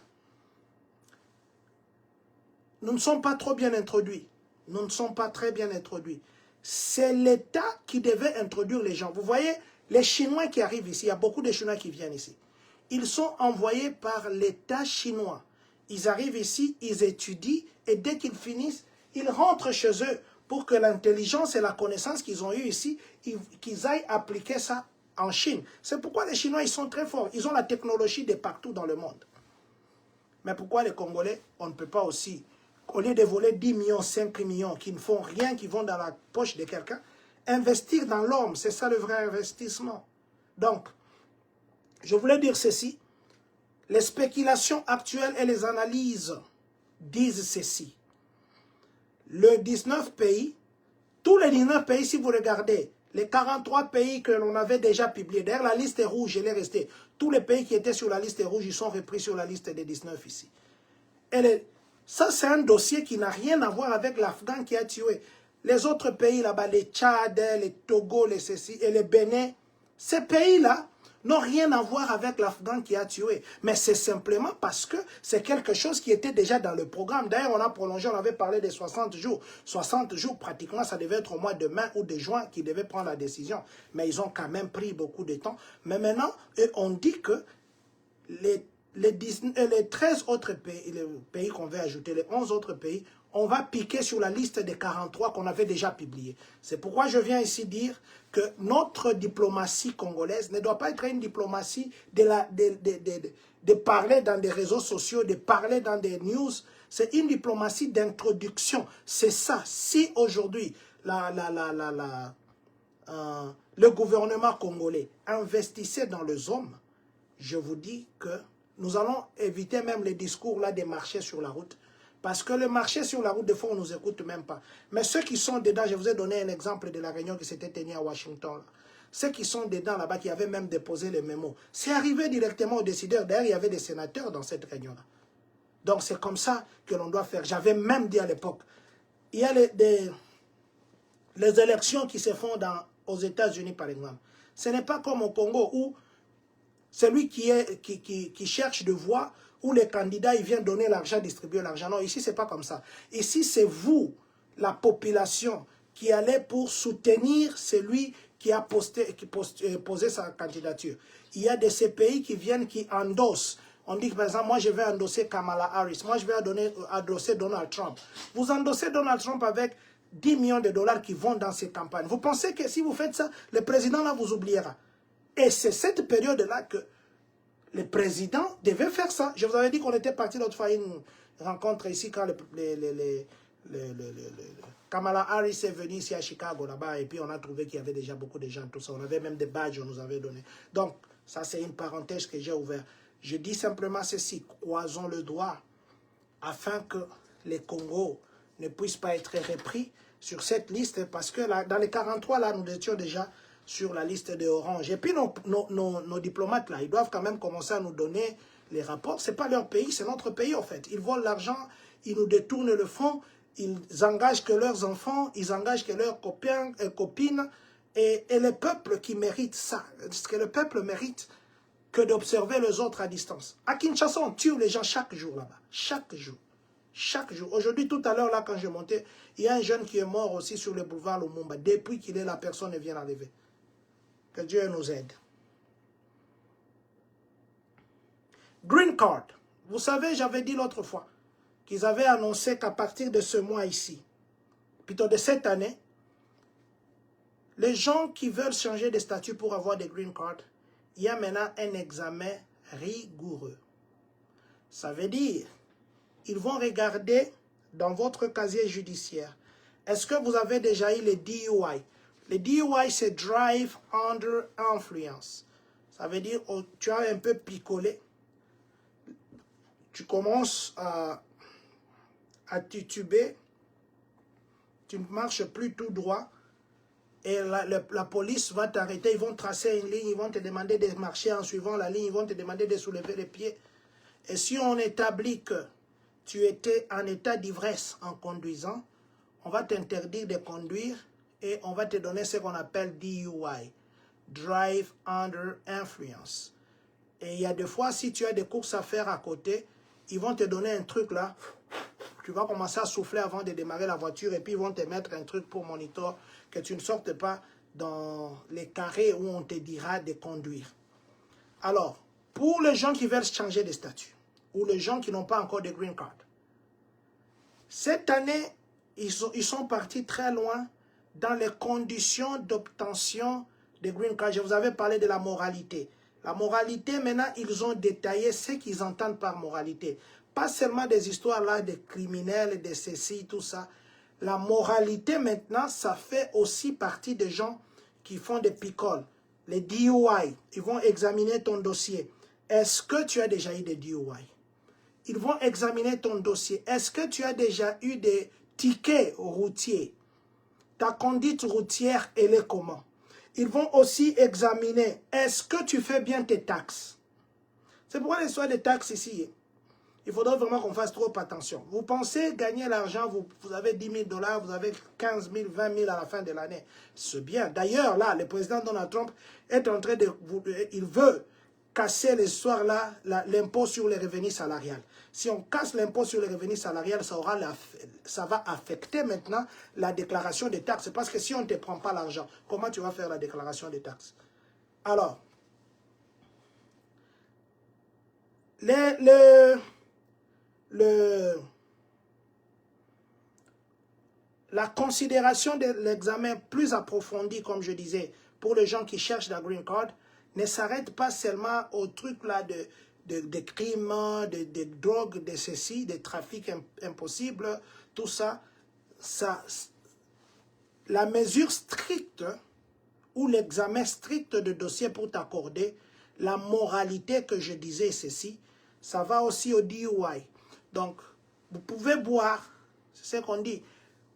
nous ne sommes pas trop bien introduits. Nous ne sommes pas très bien introduits. C'est l'État qui devait introduire les gens. Vous voyez, les Chinois qui arrivent ici, il y a beaucoup de Chinois qui viennent ici. Ils sont envoyés par l'État chinois. Ils arrivent ici, ils étudient, et dès qu'ils finissent, ils rentrent chez eux pour que l'intelligence et la connaissance qu'ils ont eue ici, qu'ils aillent appliquer ça en Chine. C'est pourquoi les Chinois, ils sont très forts. Ils ont la technologie de partout dans le monde. Mais pourquoi les Congolais, on ne peut pas aussi, au lieu de voler 10 millions, 5 millions, qui ne font rien, qui vont dans la poche de quelqu'un, investir dans l'homme, c'est ça le vrai investissement. Donc, je voulais dire ceci, les spéculations actuelles et les analyses disent ceci. Le 19 pays, tous les 19 pays, si vous regardez, les 43 pays que l'on avait déjà publiés, d'ailleurs la liste est rouge, elle est restée. Tous les pays qui étaient sur la liste rouge, ils sont repris sur la liste des 19 ici. Ça, c'est un dossier qui n'a rien à voir avec l'Afghan qui a tué. Les autres pays là-bas, les Tchad, les Togo, les ceci et les Bénin, ces pays-là n'ont rien à voir avec l'Afghan qui a tué. Mais c'est simplement parce que c'est quelque chose qui était déjà dans le programme. D'ailleurs, on a prolongé, on avait parlé des 60 jours. 60 jours, pratiquement, ça devait être au mois de mai ou de juin qu'ils devaient prendre la décision. Mais ils ont quand même pris beaucoup de temps. Mais maintenant, on dit que les 13 autres pays, les pays qu'on veut ajouter, les 11 autres pays, on va piquer sur la liste des 43 qu'on avait déjà publiés. C'est pourquoi je viens ici dire que notre diplomatie congolaise ne doit pas être une diplomatie de parler dans des réseaux sociaux, de parler dans des news. C'est une diplomatie d'introduction. C'est ça. Si aujourd'hui, le gouvernement congolais investissait dans les hommes, je vous dis que nous allons éviter même les discours là des marchés sur la route. Parce que le marché sur la route, des fois, on ne nous écoute même pas. Mais ceux qui sont dedans, je vous ai donné un exemple de la réunion qui s'était tenue à Washington. Là. Ceux qui sont dedans là-bas, qui avaient même déposé les mémos, c'est arrivé directement aux décideurs. D'ailleurs, il y avait des sénateurs dans cette réunion-là. Donc, c'est comme ça que l'on doit faire. J'avais même dit à l'époque, il y a les élections qui se font aux États-Unis, par exemple. Ce n'est pas comme au Congo où celui qui cherche de voix, où les candidats, ils viennent donner l'argent, distribuer l'argent. Non, ici, ce n'est pas comme ça. Ici, c'est vous, la population, qui allez pour soutenir celui qui a posé sa candidature. Il y a de ces pays qui viennent, qui endossent. On dit que, par exemple, moi, je vais endosser Kamala Harris. Moi, je vais endosser Donald Trump. Vous endossez Donald Trump avec 10 millions de dollars qui vont dans ces campagnes. Vous pensez que si vous faites ça, le président, là, vous oubliera. Et c'est cette période-là que le président devait faire ça. Je vous avais dit qu'on était parti l'autre fois à une rencontre ici quand Kamala Harris est venu ici à Chicago là-bas et puis on a trouvé qu'il y avait déjà beaucoup de gens, tout ça. On avait même des badges, on nous avait donné. Donc, ça c'est une parenthèse que j'ai ouverte. Je dis simplement ceci, croisons le doigt afin que les Congos ne puissent pas être repris sur cette liste parce que là, dans les 43, là, nous étions déjà sur la liste de Orange. Et puis nos diplomates, là, ils doivent quand même commencer à nous donner les rapports. Ce n'est pas leur pays, c'est notre pays, en fait. Ils volent l'argent, ils nous détournent le fonds, ils engagent que leurs enfants, ils engagent que leurs copains et copines, et le peuple qui mérite ça, parce que le peuple mérite que d'observer les autres à distance. À Kinshasa, on tue les gens chaque jour là-bas, chaque jour. Chaque jour. Aujourd'hui, tout à l'heure, là, quand je montais, il y a un jeune qui est mort aussi sur le boulevard Lumumba. Depuis qu'il est là, personne ne vient l'enlever. Que Dieu nous aide. Green Card. Vous savez, j'avais dit l'autre fois qu'ils avaient annoncé qu'à partir de ce mois ici, plutôt de cette année, les gens qui veulent changer de statut pour avoir des Green Card, il y a maintenant un examen rigoureux. Ça veut dire, ils vont regarder dans votre casier judiciaire. Est-ce que vous avez déjà eu les DUI? Les DUI, c'est Drive Under Influence. Ça veut dire, oh, tu as un peu picolé. Tu commences à tituber. Tu ne marches plus tout droit. Et la police va t'arrêter. Ils vont tracer une ligne. Ils vont te demander de marcher en suivant la ligne. Ils vont te demander de soulever les pieds. Et si on établit que tu étais en état d'ivresse en conduisant, on va t'interdire de conduire et on va te donner ce qu'on appelle DUI, Drive Under Influence. Et il y a des fois, si tu as des courses à faire à côté, ils vont te donner un truc là, tu vas commencer à souffler avant de démarrer la voiture et puis ils vont te mettre un truc pour monitor que tu ne sortes pas dans les carrés où on te dira de conduire. Alors, pour les gens qui veulent changer de statut, ou les gens qui n'ont pas encore de green card. Cette année, ils sont partis très loin dans les conditions d'obtention de green card. Je vous avais parlé de la moralité. La moralité, maintenant, ils ont détaillé ce qu'ils entendent par moralité. Pas seulement des histoires là de criminels, de ceci, tout ça. La moralité, maintenant, ça fait aussi partie des gens qui font des picoles. Les DUI, ils vont examiner ton dossier. Est-ce que tu as déjà eu des DUI? Ils vont examiner ton dossier. Est-ce que tu as déjà eu des tickets routiers? Ta conduite routière, elle est comment? Ils vont aussi examiner, est-ce que tu fais bien tes taxes? C'est pourquoi l'histoire des taxes ici, il faudra vraiment qu'on fasse trop attention. Vous pensez gagner l'argent, vous avez 10 000 $, vous avez 15 000, 20 000 à la fin de l'année. C'est bien. D'ailleurs, là, le président Donald Trump est en train de... Il veut casser l'histoire là, l'impôt sur les revenus salariales. Si on casse l'impôt sur les revenus salariales, ça va affecter maintenant la déclaration des taxes. Parce que si on ne te prend pas l'argent, comment tu vas faire la déclaration des taxes? Alors, la considération de l'examen plus approfondi, comme je disais, pour les gens qui cherchent la green card, ne s'arrête pas seulement au truc là de crimes, de drogue, de ceci, de trafic impossible, tout ça. La mesure stricte ou l'examen strict de dossier pour t'accorder, la moralité que je disais ceci, ça va aussi au DUI. Donc, vous pouvez boire, c'est ce qu'on dit,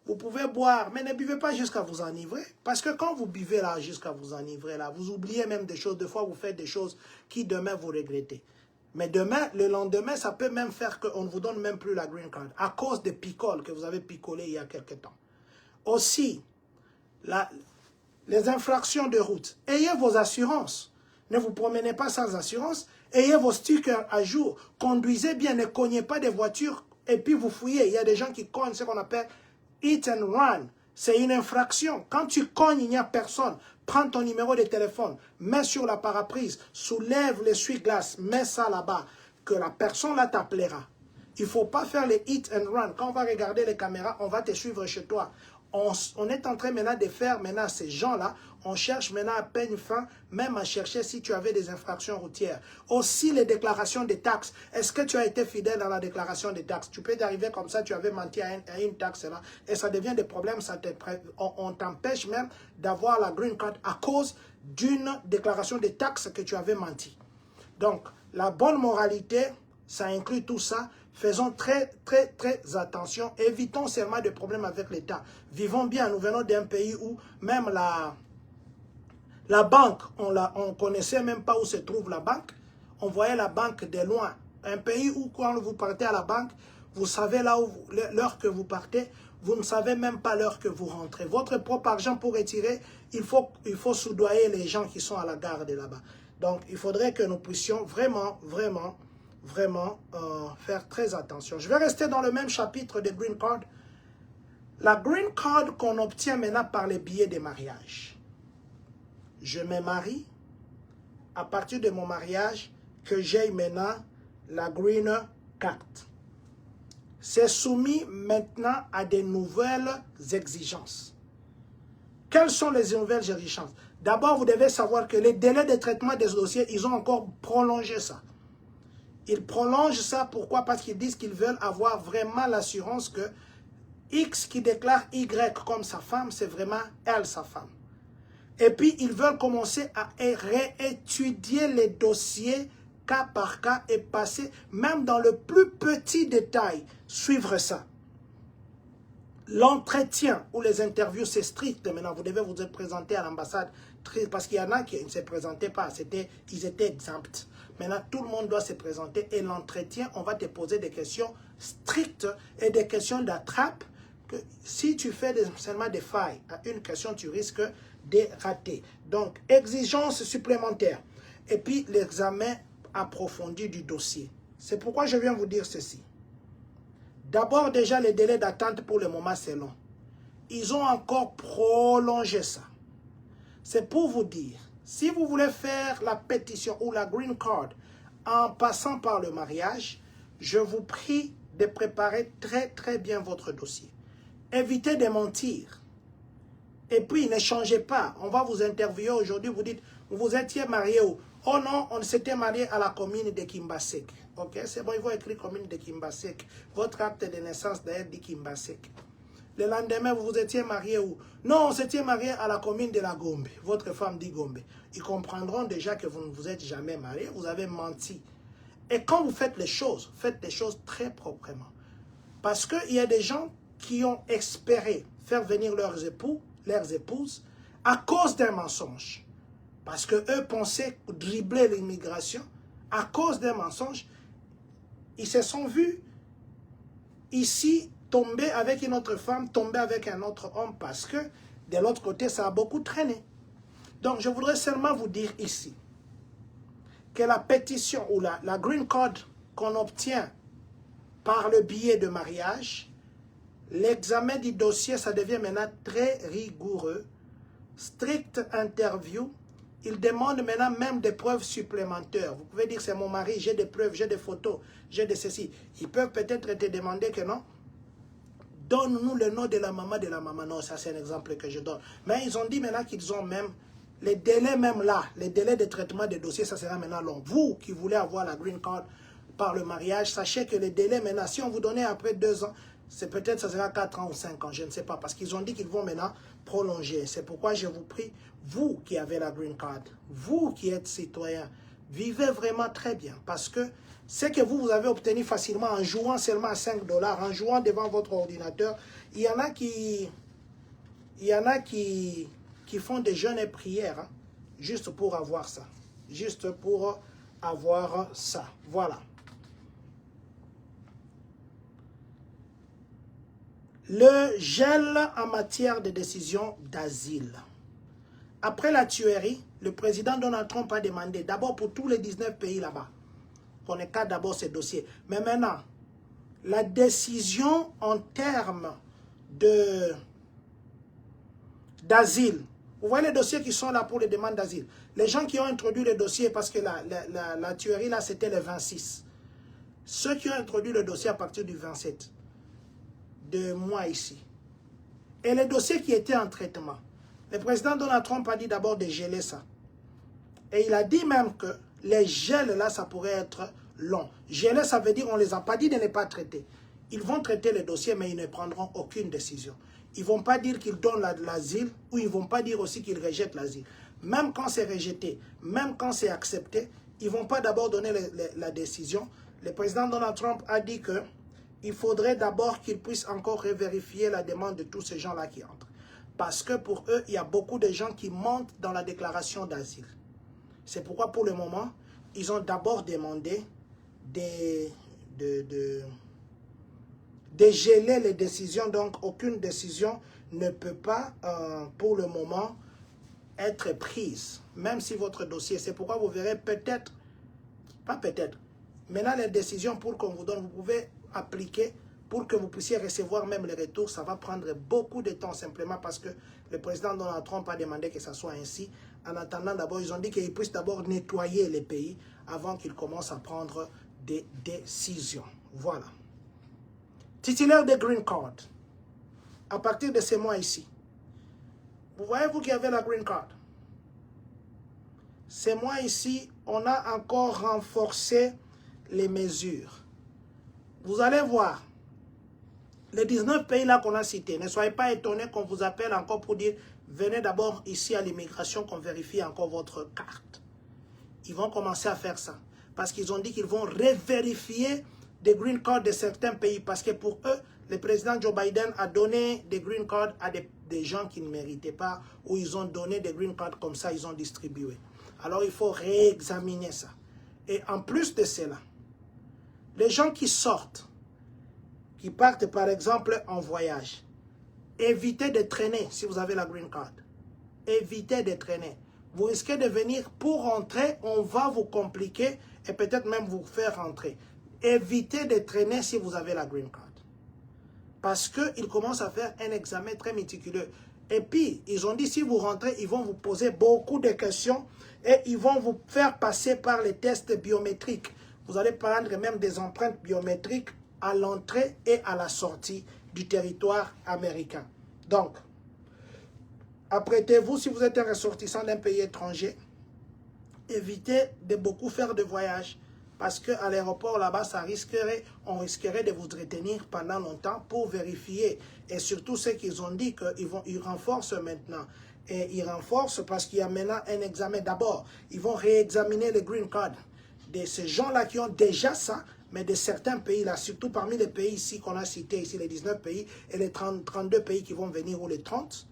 vous pouvez boire, mais ne buvez pas jusqu'à vous enivrer. Parce que quand vous buvez là, jusqu'à vous enivrer là, vous oubliez même des choses. Des fois, vous faites des choses qui demain vous regrettez. Mais demain, le lendemain, ça peut même faire qu'on ne vous donne même plus la green card. À cause des picoles que vous avez picolé il y a quelque temps. Aussi, les infractions de route. Ayez vos assurances. Ne vous promenez pas sans assurance. Ayez vos stickers à jour. Conduisez bien, ne cognez pas des voitures et puis vous fouillez. Il y a des gens qui cognent ce qu'on appelle hit and run. C'est une infraction. Quand tu cognes, il n'y a personne. Prends ton numéro de téléphone, mets sur la paraprise, soulève l'essuie-glace, mets ça là-bas, que la personne là t'appellera. Il ne faut pas faire les hit and run. Quand on va regarder les caméras, on va te suivre chez toi. On est en train maintenant de faire maintenant ces gens-là, on cherche maintenant à peine fin, même à chercher si tu avais des infractions routières. Aussi les déclarations des taxes. Est-ce que tu as été fidèle dans la déclaration des taxes? Tu peux t'arriver comme ça, tu avais menti à une taxe là, et ça devient des problèmes, on t'empêche même d'avoir la green card à cause d'une déclaration des taxes que tu avais menti. Donc, la bonne moralité, ça inclut tout ça. Faisons très attention. Évitons seulement des problèmes avec l'État. Vivons bien. Nous venons d'un pays où même la banque, on ne connaissait même pas où se trouve la banque. On voyait la banque de loin. Un pays où quand vous partez à la banque, Vous savez l'heure que vous partez, vous ne savez même pas l'heure que vous rentrez. Votre propre argent pour retirer, il faut soudoyer les gens qui sont à la gare de là-bas. Donc, il faudrait que nous puissions vraiment faire très attention. Je vais rester dans le même chapitre de Green Card. La Green Card qu'on obtient maintenant par les billets de mariage. Je me marie. À partir de mon mariage, que j'ai maintenant la Green Card. C'est soumis maintenant à des nouvelles exigences. Quelles sont les nouvelles exigences? D'abord, vous devez savoir que les délais de traitement des dossiers, ils ont encore prolongé ça. Ils prolongent ça, pourquoi? Parce qu'ils disent qu'ils veulent avoir vraiment l'assurance que X qui déclare Y comme sa femme, c'est vraiment elle, sa femme. Et puis, ils veulent commencer à réétudier les dossiers cas par cas et passer, même dans le plus petit détail, suivre ça. L'entretien ou les interviews, c'est strict. Maintenant, vous devez vous présenter à l'ambassade parce qu'il y en a qui ne se présentaient pas. Ils étaient exempts. Maintenant, tout le monde doit se présenter et l'entretien, on va te poser des questions strictes et des questions d'attrape. Que si tu fais seulement des failles à une question, tu risques de rater. Donc, exigence supplémentaire. Et puis, l'examen approfondi du dossier. C'est pourquoi je viens vous dire ceci. D'abord, déjà, les délais d'attente pour le moment, c'est long. Ils ont encore prolongé ça. C'est pour vous dire, si vous voulez faire la pétition ou la green card en passant par le mariage, je vous prie de préparer très bien votre dossier. Évitez de mentir. Et puis, ne changez pas. On va vous interviewer aujourd'hui, vous dites, vous étiez marié où? Oh non, on s'était marié à la commune de Kimbasek. Ok, c'est bon, il faut écrire commune de Kimbasek. Votre acte de naissance d'ailleurs dit Kimbasek. Le lendemain, vous vous étiez marié où? Non, on s'était marié à la commune de la Gombe. Votre femme dit Gombe. Ils comprendront déjà que vous ne vous êtes jamais marié, vous avez menti. Et quand vous faites les choses très proprement. Parce qu'il y a des gens qui ont espéré faire venir leurs épouses, à cause d'un mensonge. Parce qu'eux pensaient dribbler l'immigration. À cause d'un mensonge, ils se sont vus ici tomber avec une autre femme, tomber avec un autre homme, parce que de l'autre côté, ça a beaucoup traîné. Donc, je voudrais seulement vous dire ici que la pétition ou la green card qu'on obtient par le billet de mariage, l'examen du dossier, ça devient maintenant très rigoureux. Strict interview. Il demande maintenant même des preuves supplémentaires. Vous pouvez dire, c'est mon mari, j'ai des preuves, j'ai des photos, j'ai de ceci. Ils peuvent peut-être te demander que non. Donne-nous le nom de la maman de la maman. Non, ça c'est un exemple que je donne. Mais ils ont dit maintenant qu'ils ont même, les délais même là, les délais de traitement des dossiers, ça sera maintenant long. Vous qui voulez avoir la green card par le mariage, sachez que les délais maintenant, si on vous donnait après 2 ans, c'est peut-être ça sera 4 ans ou 5 ans, je ne sais pas. Parce qu'ils ont dit qu'ils vont maintenant prolonger. C'est pourquoi je vous prie, vous qui avez la green card, vous qui êtes citoyen, vivez vraiment très bien. Parce que ce que vous avez obtenu facilement en jouant seulement à 5 $, en jouant devant votre ordinateur, il y en a qui font des jeûnes et prières, hein, juste pour avoir ça. Juste pour avoir ça. Voilà. Le gel en matière de décision d'asile. Après la tuerie, le président Donald Trump a demandé, d'abord pour tous les 19 pays là-bas, qu'on écarte d'abord ces dossiers. Mais maintenant, la décision en termes d'asile, vous voyez les dossiers qui sont là pour les demandes d'asile. Les gens qui ont introduit le dossier, parce que la tuerie là, c'était le 26. Ceux qui ont introduit le dossier à partir du 27. De moi ici. Et les dossiers qui étaient en traitement, le président Donald Trump a dit d'abord de geler ça. Et il a dit même que les gels là, ça pourrait être long. Geler, ça veut dire on ne les a pas dit de ne pas traiter. Ils vont traiter les dossiers, mais ils ne prendront aucune décision. Ils ne vont pas dire qu'ils donnent l'asile ou ils ne vont pas dire aussi qu'ils rejettent l'asile. Même quand c'est rejeté, même quand c'est accepté, ils ne vont pas d'abord donner la décision. Le président Donald Trump a dit que il faudrait d'abord qu'ils puissent encore vérifier la demande de tous ces gens-là qui entrent. Parce que pour eux, il y a beaucoup de gens qui mentent dans la déclaration d'asile. C'est pourquoi pour le moment, ils ont d'abord demandé dégeler les décisions. Donc, aucune décision ne peut pas, pour le moment, être prise. Même si votre dossier, c'est pourquoi vous verrez peut-être, pas peut-être, maintenant les décisions pour qu'on vous donne, vous pouvez appliquer pour que vous puissiez recevoir même les retours. Ça va prendre beaucoup de temps simplement parce que le président Donald Trump a demandé que ça soit ainsi. En attendant, d'abord, ils ont dit qu'ils puissent d'abord nettoyer les pays avant qu'ils commencent à prendre des décisions. Voilà. Titulaire de Green Card. À partir de ce mois ici. Vous voyez, vous qui avez la Green Card. Ce mois ici, on a encore renforcé les mesures. Vous allez voir. Les 19 pays là qu'on a cités, ne soyez pas étonnés qu'on vous appelle encore pour dire venez d'abord ici à l'immigration qu'on vérifie encore votre carte. Ils vont commencer à faire ça. Parce qu'ils ont dit qu'ils vont revérifier des green cards de certains pays. Parce que pour eux, le président Joe Biden a donné des green cards à des gens qui ne méritaient pas. Ou ils ont donné des green cards comme ça, ils ont distribué. Alors il faut réexaminer ça. Et en plus de cela, les gens qui sortent, qui partent par exemple en voyage, évitez de traîner si vous avez la green card. Évitez de traîner. Vous risquez de venir pour rentrer, on va vous compliquer et peut-être même vous faire rentrer. Évitez de traîner si vous avez la green card. Parce qu'ils commencent à faire un examen très méticuleux. Et puis, ils ont dit, si vous rentrez, ils vont vous poser beaucoup de questions et ils vont vous faire passer par les tests biométriques. Vous allez prendre même des empreintes biométriques à l'entrée et à la sortie du territoire américain. Donc, apprêtez-vous si vous êtes un ressortissant d'un pays étranger. Évitez de beaucoup faire de voyages parce qu'à l'aéroport là-bas, on risquerait de vous retenir pendant longtemps pour vérifier. Et surtout, ceux qu'ils ont dit qu'ils renforcent maintenant. Et ils renforcent parce qu'il y a maintenant un examen. D'abord, ils vont réexaminer le green card de ces gens-là qui ont déjà ça, mais de certains pays-là, surtout parmi les pays ici qu'on a cités, ici les 19 pays et les 32 pays qui vont venir ou les 30,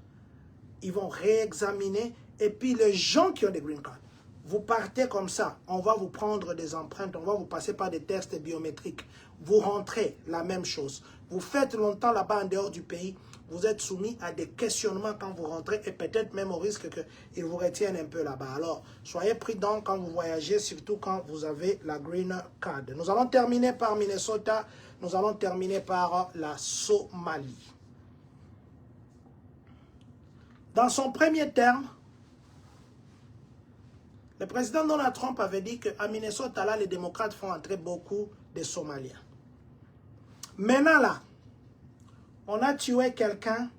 ils vont réexaminer. Et puis les gens qui ont des green cards, vous partez comme ça, on va vous prendre des empreintes, on va vous passer par des tests biométriques. Vous rentrez, la même chose. Vous faites longtemps là-bas en dehors du pays, vous êtes soumis à des questionnements quand vous rentrez et peut-être même au risque qu'ils vous retiennent un peu là-bas. Alors, soyez prudents quand vous voyagez, surtout quand vous avez la Green Card. Nous allons terminer par Minnesota, nous allons terminer par la Somalie. Dans son premier terme, le président Donald Trump avait dit qu'à Minnesota, là, les démocrates font entrer beaucoup de Somaliens. Maintenant, là, on a tué quelqu'un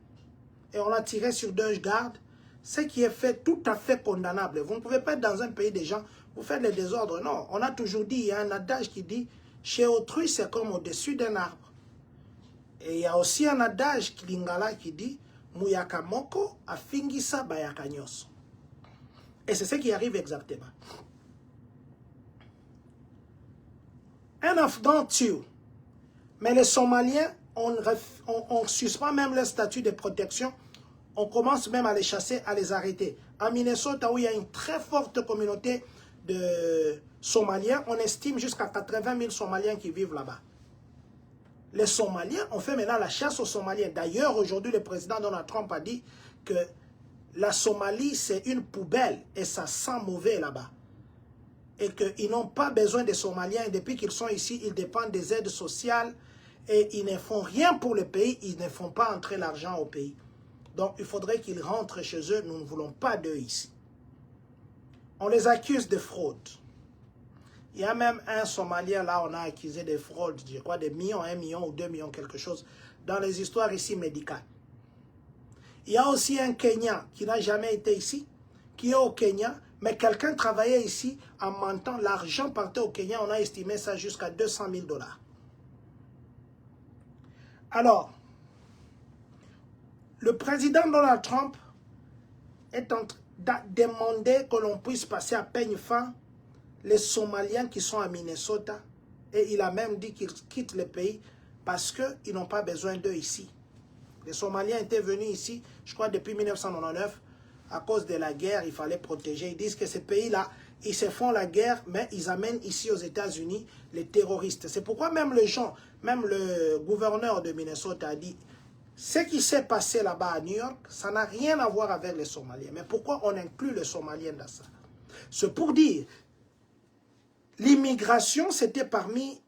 et on l'a tiré sur 2 gardes, ce qui est fait tout à fait condamnable. Vous ne pouvez pas être dans un pays des gens, vous faites les désordres. Non, on a toujours dit, il y a un adage qui dit, chez autrui, c'est comme au-dessus d'un arbre. Et il y a aussi un adage lingala qui dit, Muyaka moko afingisa bayaka nyoso. Et c'est ce qui arrive exactement. Un Afghan tue, mais les Somaliens, on suspend même leur statut de protection, on commence même à les chasser, à les arrêter. En Minnesota, où il y a une très forte communauté de Somaliens, on estime jusqu'à 80 000 Somaliens qui vivent là-bas. Les Somaliens, on fait maintenant la chasse aux Somaliens. D'ailleurs, aujourd'hui, le président Donald Trump a dit que la Somalie, c'est une poubelle et ça sent mauvais là-bas. Et qu'ils n'ont pas besoin des Somaliens. Et depuis qu'ils sont ici, ils dépendent des aides sociales et ils ne font rien pour le pays. Ils ne font pas entrer l'argent au pays. Donc, il faudrait qu'ils rentrent chez eux. Nous ne voulons pas d'eux ici. On les accuse de fraude. Il y a même un Somalien, là, on a accusé de fraude, je crois, de millions, 1 million ou 2 millions, quelque chose, dans les histoires ici médicales. Il y a aussi un Kenyan qui n'a jamais été ici, qui est au Kenya, mais quelqu'un travaillait ici en mentant. L'argent partait au Kenya, on a estimé ça jusqu'à 200 000 $. Alors, le président Donald Trump est en train de demander que l'on puisse passer à peigne fin les Somaliens qui sont à Minnesota. Et il a même dit qu'ils quittent le pays parce qu'ils n'ont pas besoin d'eux ici. Les Somaliens étaient venus ici, je crois, depuis 1999. À cause de la guerre, il fallait protéger. Ils disent que ce pays-là, ils se font la guerre, mais ils amènent ici aux États-Unis les terroristes. C'est pourquoi même les gens, même le gouverneur de Minnesota a dit, ce qui s'est passé là-bas à New York, ça n'a rien à voir avec les Somaliens. Mais pourquoi on inclut les Somaliens dans ça? C'est pour dire, l'immigration, c'était parmi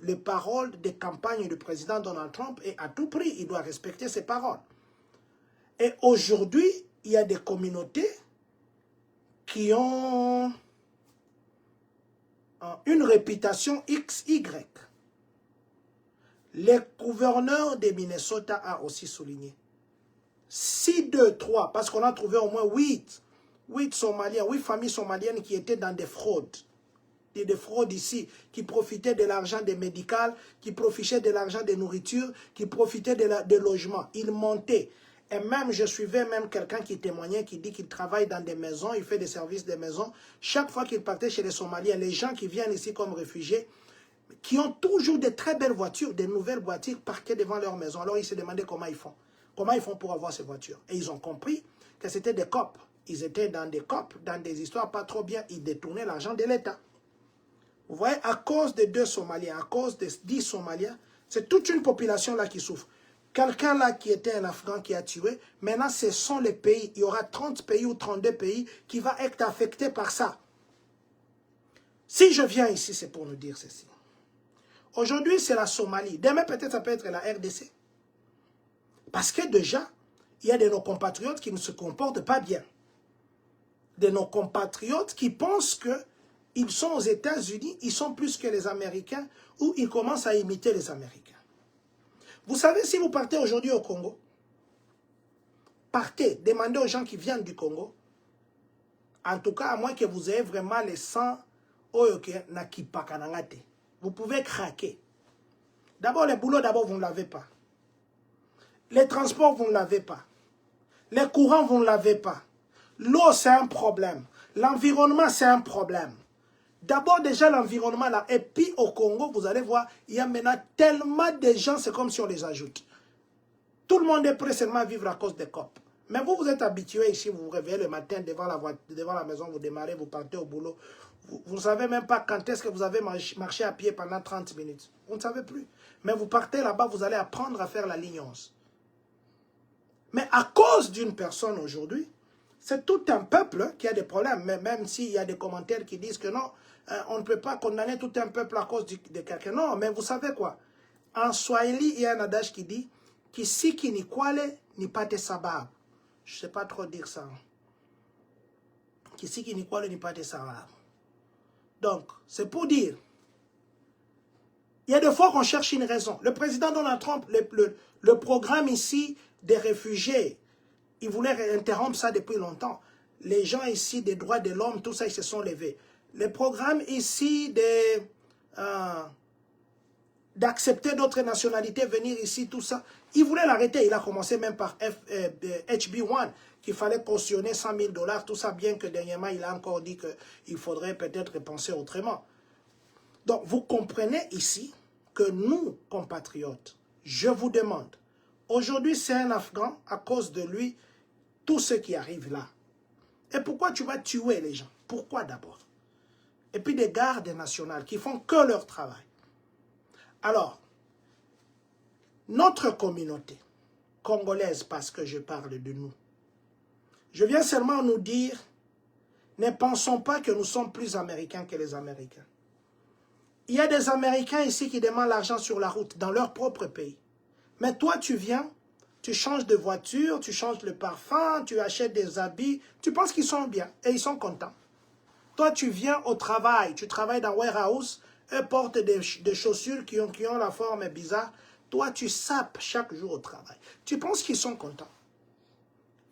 les paroles des campagnes du président Donald Trump, et à tout prix, il doit respecter ses paroles. Et aujourd'hui, il y a des communautés qui ont une réputation XY. Le gouverneur de Minnesota a aussi souligné. 6, 2, 3, parce qu'on a trouvé au moins 8 Somaliens, 8 familles somaliennes qui étaient dans des fraudes. Des fraudes ici, qui profitaient de l'argent des médicales, qui profitaient de l'argent des nourritures, qui profitaient de logements. Ils montaient. Et même, je suivais même quelqu'un qui témoignait, qui dit qu'il travaille dans des maisons, il fait des services des maisons. Chaque fois qu'il partait chez les Somaliens, les gens qui viennent ici comme réfugiés, qui ont toujours de très belles voitures, des nouvelles voitures parquées devant leur maison. Alors ils se demandaient comment ils font. Comment ils font pour avoir ces voitures. Et ils ont compris que c'était des copes. Ils étaient dans des copes, dans des histoires pas trop bien. Ils détournaient l'argent de l'État. Vous voyez, à cause de 2 Somaliens, à cause de 10 Somaliens, c'est toute une population là qui souffre. Quelqu'un là qui était un Afghan qui a tué, maintenant ce sont les pays, il y aura 30 pays ou 32 pays qui vont être affectés par ça. Si je viens ici, c'est pour nous dire ceci. Aujourd'hui, c'est la Somalie. Demain, peut-être, ça peut être la RDC. Parce que déjà, il y a de nos compatriotes qui ne se comportent pas bien. De nos compatriotes qui pensent qu'ils sont aux États-Unis, ils sont plus que les Américains, ou ils commencent à imiter les Américains. Vous savez, si vous partez aujourd'hui au Congo, partez, demandez aux gens qui viennent du Congo, en tout cas, à moins que vous ayez vraiment les sangs, vous pouvez craquer. D'abord, les boulots, d'abord, vous ne l'avez pas. Les transports, vous ne l'avez pas. Les courants, vous ne l'avez pas. L'eau, c'est un problème. L'environnement, c'est un problème. D'abord, déjà, l'environnement là. Et puis, au Congo, vous allez voir, il y a maintenant tellement de gens, c'est comme si on les ajoute. Tout le monde est prêt seulement à vivre à cause des COP. Mais vous, vous êtes habitué ici, vous vous réveillez le matin devant la maison, vous démarrez, vous partez au boulot. Vous ne savez même pas quand est-ce que vous avez marché à pied pendant 30 minutes. Vous ne savez plus. Mais vous partez là-bas, vous allez apprendre à faire la ligne 11. Mais à cause d'une personne aujourd'hui, c'est tout un peuple qui a des problèmes. Mais même s'il y a des commentaires qui disent que non, on ne peut pas condamner tout un peuple à cause de quelqu'un. Non, mais vous savez quoi? En Swahili, il y a un adage qui dit « Kisiki ni kwale ni pate sababu ». Je ne sais pas trop dire ça. « Kisiki ni kwale ni pate sababu ». Donc, c'est pour dire, il y a des fois qu'on cherche une raison. Le président Donald Trump, le programme ici des réfugiés, il voulait interrompre ça depuis longtemps. Les gens ici des droits de l'homme, tout ça, ils se sont levés. Le programme ici d'accepter d'autres nationalités, venir ici, tout ça, il voulait l'arrêter. Il a commencé même par HB1, qu'il fallait cautionner 100 000 $, tout ça, bien que dernièrement, il a encore dit qu'il faudrait peut-être penser autrement. Donc, vous comprenez ici que nous, compatriotes, je vous demande, aujourd'hui, c'est un Afghan, à cause de lui, tout ce qui arrive là. Et pourquoi tu vas tuer les gens? Pourquoi d'abord? Et puis des gardes nationales qui font que leur travail. Alors, notre communauté congolaise, parce que je parle de nous, je viens seulement nous dire, ne pensons pas que nous sommes plus américains que les Américains. Il y a des Américains ici qui demandent l'argent sur la route, dans leur propre pays. Mais toi, tu viens, tu changes de voiture, tu changes le parfum, tu achètes des habits, tu penses qu'ils sont bien et ils sont contents. Toi, tu viens au travail, tu travailles dans warehouse, eux portent des chaussures qui ont la forme bizarre. Toi, tu sapes chaque jour au travail. Tu penses qu'ils sont contents.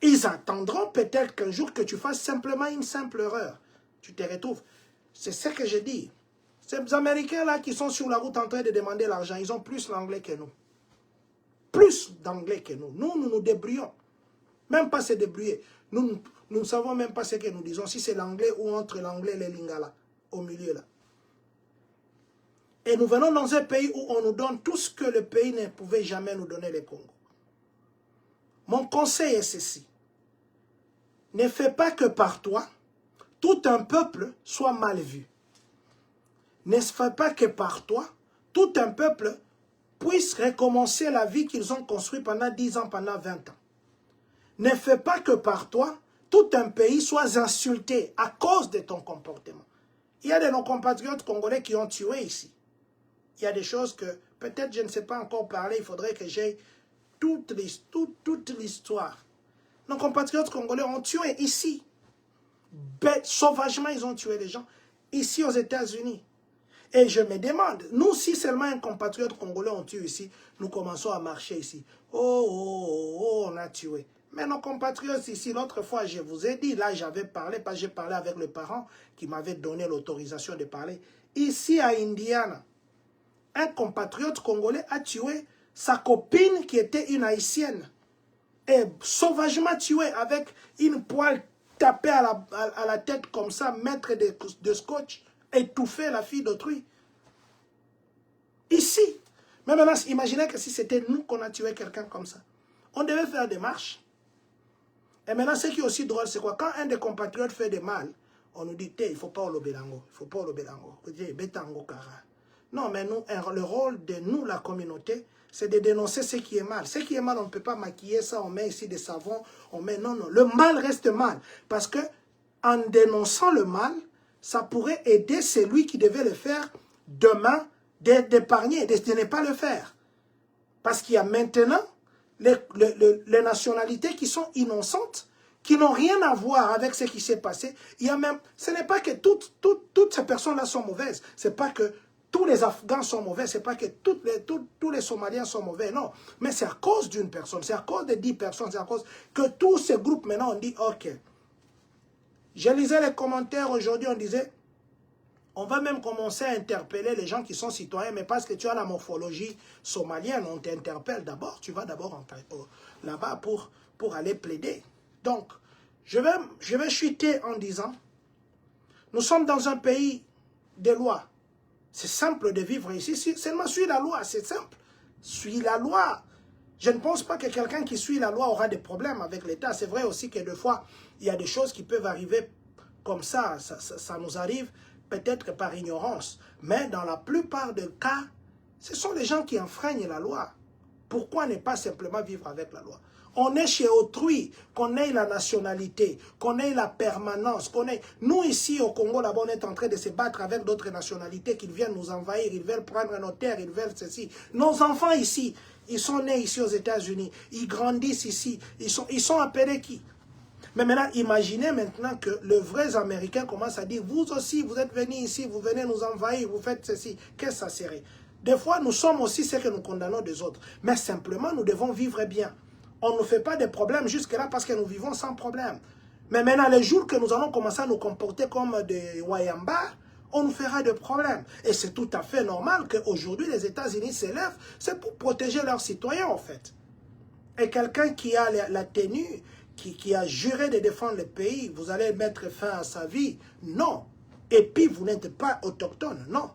Ils attendront peut-être qu'un jour que tu fasses simplement une simple erreur. Tu te retrouves. C'est ce que je dis. Ces Américains-là qui sont sur la route en train de demander l'argent, ils ont plus l'anglais que nous. Plus d'anglais que nous. Nous, nous nous débrouillons. Même pas se débrouiller. Nous ne savons même pas ce que nous disons. Si c'est l'anglais ou entre l'anglais et les lingala, au milieu là. Et nous venons dans un pays où on nous donne tout ce que le pays ne pouvait jamais nous donner, le Congo. Mon conseil est ceci. Ne fais pas que par toi, tout un peuple soit mal vu. Ne fait pas que par toi, tout un peuple puisse recommencer la vie qu'ils ont construite pendant 10 ans, pendant 20 ans. Ne fais pas que par toi, tout un pays soit insulté à cause de ton comportement. Il y a de nos compatriotes congolais qui ont tué ici. Il y a des choses que peut-être je ne sais pas encore parler, il faudrait que j'aie toute l'histoire. Nos compatriotes congolais ont tué ici. Bête, sauvagement, ils ont tué les gens. Ici aux États-Unis. Et je me demande, nous, si seulement un compatriote congolais on tue ici, nous commençons à marcher ici. On a tué. Mais nos compatriotes ici, l'autre fois, je vous ai dit, là j'avais parlé, parce que j'ai parlé avec le parent qui m'avait donné l'autorisation de parler. Ici à Indiana, un compatriote congolais a tué sa copine qui était une haïtienne. Et sauvagement tué avec une poêle tapée à la tête comme ça, mettre de scotch, étouffer la fille d'autrui. Ici. Mais maintenant, imaginez que si c'était nous qu'on a tué quelqu'un comme ça. On devait faire des marches. Et maintenant, ce qui est aussi drôle, c'est quoi? Quand un des compatriotes fait des mal, on nous dit, il ne faut pas au Lobelango, il ne faut pas au Lobelango. Non, mais nous, le rôle de nous, la communauté, c'est de dénoncer ce qui est mal. Ce qui est mal, on ne peut pas maquiller ça, on met ici des savons, on met... Non, non, le mal reste mal. Parce que en dénonçant le mal, ça pourrait aider celui qui devait le faire demain d'épargner, de ne pas le faire. Parce qu'il y a maintenant les nationalités qui sont innocentes, qui n'ont rien à voir avec ce qui s'est passé. Il y a même, ce n'est pas que toutes ces personnes-là sont mauvaises. Ce n'est pas que tous les Afghans sont mauvais. Ce n'est pas que tous les Somaliens sont mauvais. Non. Mais c'est à cause d'une personne. C'est à cause de 10 personnes. C'est à cause que tous ces groupes, maintenant, on dit, OK. Je lisais les commentaires aujourd'hui, on disait, on va même commencer à interpeller les gens qui sont citoyens, mais parce que tu as la morphologie somalienne, on t'interpelle d'abord. Tu vas d'abord là-bas pour aller plaider. Donc, je vais chuter en disant, nous sommes dans un pays de loi. C'est simple de vivre ici. Seulement suis la loi, c'est simple. Suis la loi. Je ne pense pas que quelqu'un qui suit la loi aura des problèmes avec l'État. C'est vrai aussi que des fois, il y a des choses qui peuvent arriver comme ça. Ça nous arrive peut-être par ignorance. Mais dans la plupart des cas, ce sont les gens qui enfreignent la loi. Pourquoi ne pas simplement vivre avec la loi? On est chez autrui, qu'on ait la nationalité, qu'on ait la permanence, qu'on ait... Nous ici au Congo, là-bas, on est en train de se battre avec d'autres nationalités qui viennent nous envahir, ils veulent prendre nos terres, ils veulent ceci. Nos enfants ici, ils sont nés ici aux États-Unis, ils grandissent ici, ils sont appelés qui? Mais maintenant, imaginez maintenant que les vrais Américains commencent à dire, vous aussi, vous êtes venus ici, vous venez nous envahir, vous faites ceci. Qu'est-ce que ça serait? Des fois, nous sommes aussi ceux que nous condamnons des autres. Mais simplement, nous devons vivre bien. On ne fait pas de problème jusque-là parce que nous vivons sans problème. Mais maintenant, les jours que nous allons commencer à nous comporter comme des Wayamba, on nous fera des problèmes. Et c'est tout à fait normal qu'aujourd'hui, les États-Unis s'élèvent. C'est pour protéger leurs citoyens, en fait. Et quelqu'un qui a la tenue, qui a juré de défendre le pays, vous allez mettre fin à sa vie? Non. Et puis, vous n'êtes pas autochtone, non.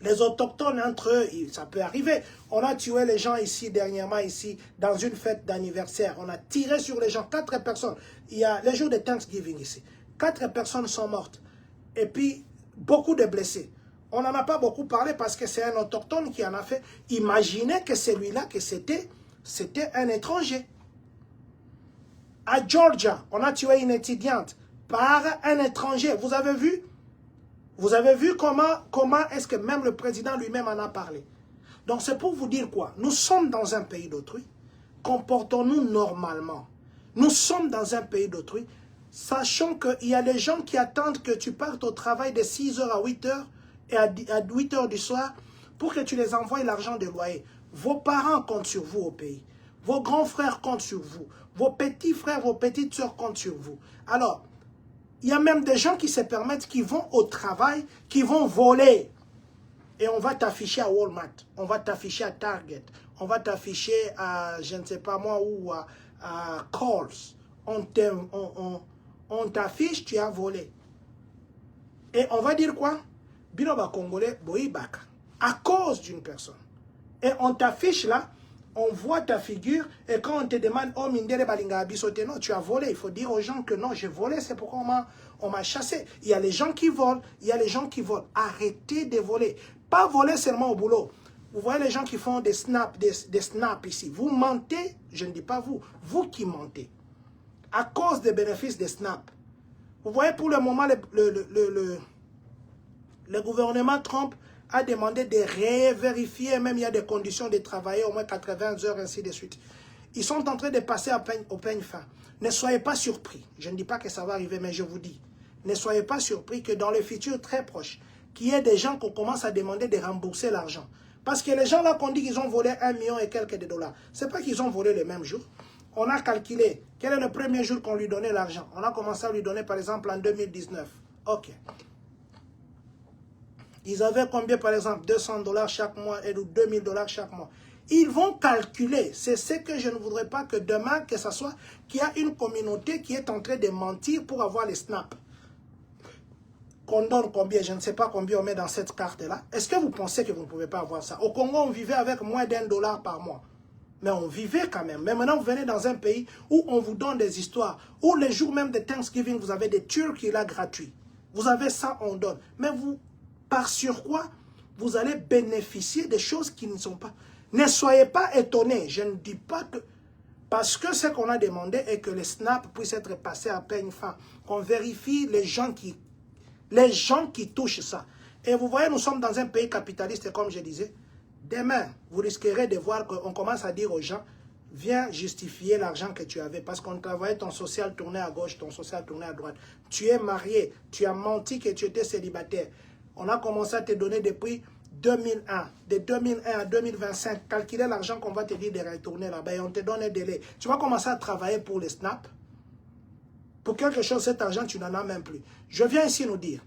Les autochtones, entre eux, ça peut arriver. On a tué les gens ici, dernièrement, ici, dans une fête d'anniversaire. On a tiré sur les gens, 4 personnes. Il y a les jours de Thanksgiving ici. 4 personnes sont mortes. Et puis, beaucoup de blessés. On n'en a pas beaucoup parlé parce que c'est un autochtone qui en a fait. Imaginez que celui-là, que c'était un étranger. À Georgia, on a tué une étudiante par un étranger. Vous avez vu? Vous avez vu comment est-ce que même le président lui-même en a parlé. Donc c'est pour vous dire quoi? Nous sommes dans un pays d'autrui. Comportons-nous normalement. Nous sommes dans un pays d'autrui. Sachant qu'il y a des gens qui attendent que tu partes au travail de 6h à 8h et à 8h du soir pour que tu les envoies l'argent de loyer. Vos parents comptent sur vous au pays. Vos grands frères comptent sur vous. Vos petits frères, vos petites sœurs comptent sur vous. Alors, il y a même des gens qui se permettent, qui vont au travail, qui vont voler. Et on va t'afficher à Walmart, on va t'afficher à Target, on va t'afficher à, je ne sais pas moi où, à Coles. On t'affiche, tu as volé. Et on va dire quoi? Binoba Congolais, Boïbaka. À cause d'une personne. Et on t'affiche là, On voit ta figure et quand on te demande « Oh, Mindele Balinga Abisote », non, tu as volé. Il faut dire aux gens que non, j'ai volé, c'est pourquoi on m'a chassé. Il y a les gens qui volent, il y a les gens qui volent. Arrêtez de voler. Pas voler seulement au boulot. Vous voyez les gens qui font des snaps ici. Vous mentez, je ne dis pas vous, vous qui mentez. À cause des bénéfices des snaps. Vous voyez pour le moment, le gouvernement Trump a demandé de révérifier, même il y a des conditions de travailler au moins 80 heures, ainsi de suite. Ils sont en train de passer au peigne fin. Ne soyez pas surpris. Je ne dis pas que ça va arriver, mais je vous dis. Ne soyez pas surpris que dans le futur très proche, qu'il y ait des gens qu'on commence à demander de rembourser l'argent. Parce que les gens là qu'on dit qu'ils ont volé 1 million et quelques de dollars, ce n'est pas qu'ils ont volé le même jour. On a calculé quel est le premier jour qu'on lui donnait l'argent. On a commencé à lui donner par exemple en 2019. Ok. Ils avaient combien par exemple 200 dollars chaque mois et 2000 dollars chaque mois. Ils vont calculer. C'est ce que je ne voudrais pas que demain, que ce soit qu'il y a une communauté qui est en train de mentir pour avoir les snaps. Qu'on donne combien, je ne sais pas combien on met dans cette carte-là. Est-ce que vous pensez que vous ne pouvez pas avoir ça? Au Congo, on vivait avec moins d'1 dollar par mois. Mais on vivait quand même. Mais maintenant, vous venez dans un pays où on vous donne des histoires. Où les jours même de Thanksgiving, vous avez des turkeys là gratuits. Vous avez ça, on donne. Mais vous, par sur quoi vous allez bénéficier des choses qui ne sont pas... Ne soyez pas étonnés. Je ne dis pas que... Parce que ce qu'on a demandé est que les snaps puissent être passés à peigne fin. Qu'on vérifie les gens qui touchent ça. Et vous voyez, nous sommes dans un pays capitaliste, comme je disais. Demain, vous risquerez de voir qu'on commence à dire aux gens, viens justifier l'argent que tu avais. Parce qu'on travaillait, ton social tournait à gauche, ton social tournait à droite. Tu es marié, tu as menti que tu étais célibataire. On a commencé à te donner depuis 2001. De 2001 à 2025, calculer l'argent qu'on va te dire de retourner là-bas et on te donne un délai. Tu vas commencer à travailler pour les snaps. Pour quelque chose, cet argent, tu n'en as même plus. Je viens ici nous dire,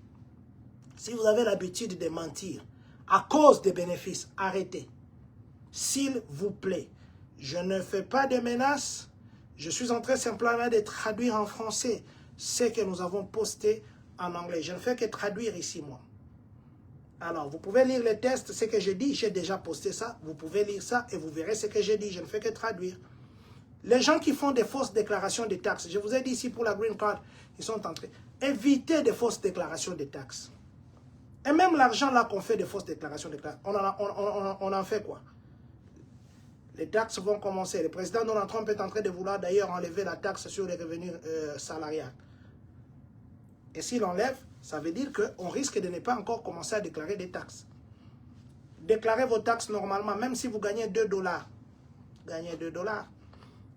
si vous avez l'habitude de mentir, à cause des bénéfices, arrêtez. S'il vous plaît, je ne fais pas de menaces. Je suis en train simplement de traduire en français ce que nous avons posté en anglais. Je ne fais que traduire ici, moi. Alors, vous pouvez lire les tests, ce que j'ai dit. J'ai déjà posté ça. Vous pouvez lire ça et vous verrez ce que j'ai dit. Je ne fais que traduire. Les gens qui font des fausses déclarations de taxes, je vous ai dit ici pour la Green Card, ils sont en train d'éviter des fausses déclarations de taxes. Et même l'argent là qu'on fait des fausses déclarations de taxes, on en fait quoi? Les taxes vont commencer. Le président Donald Trump est en train de vouloir d'ailleurs enlever la taxe sur les revenus salariales. Et s'il enlève, ça veut dire qu'on risque de ne pas encore commencer à déclarer des taxes. Déclarez vos taxes normalement, même si vous gagnez 2 dollars. Gagnez 2 dollars.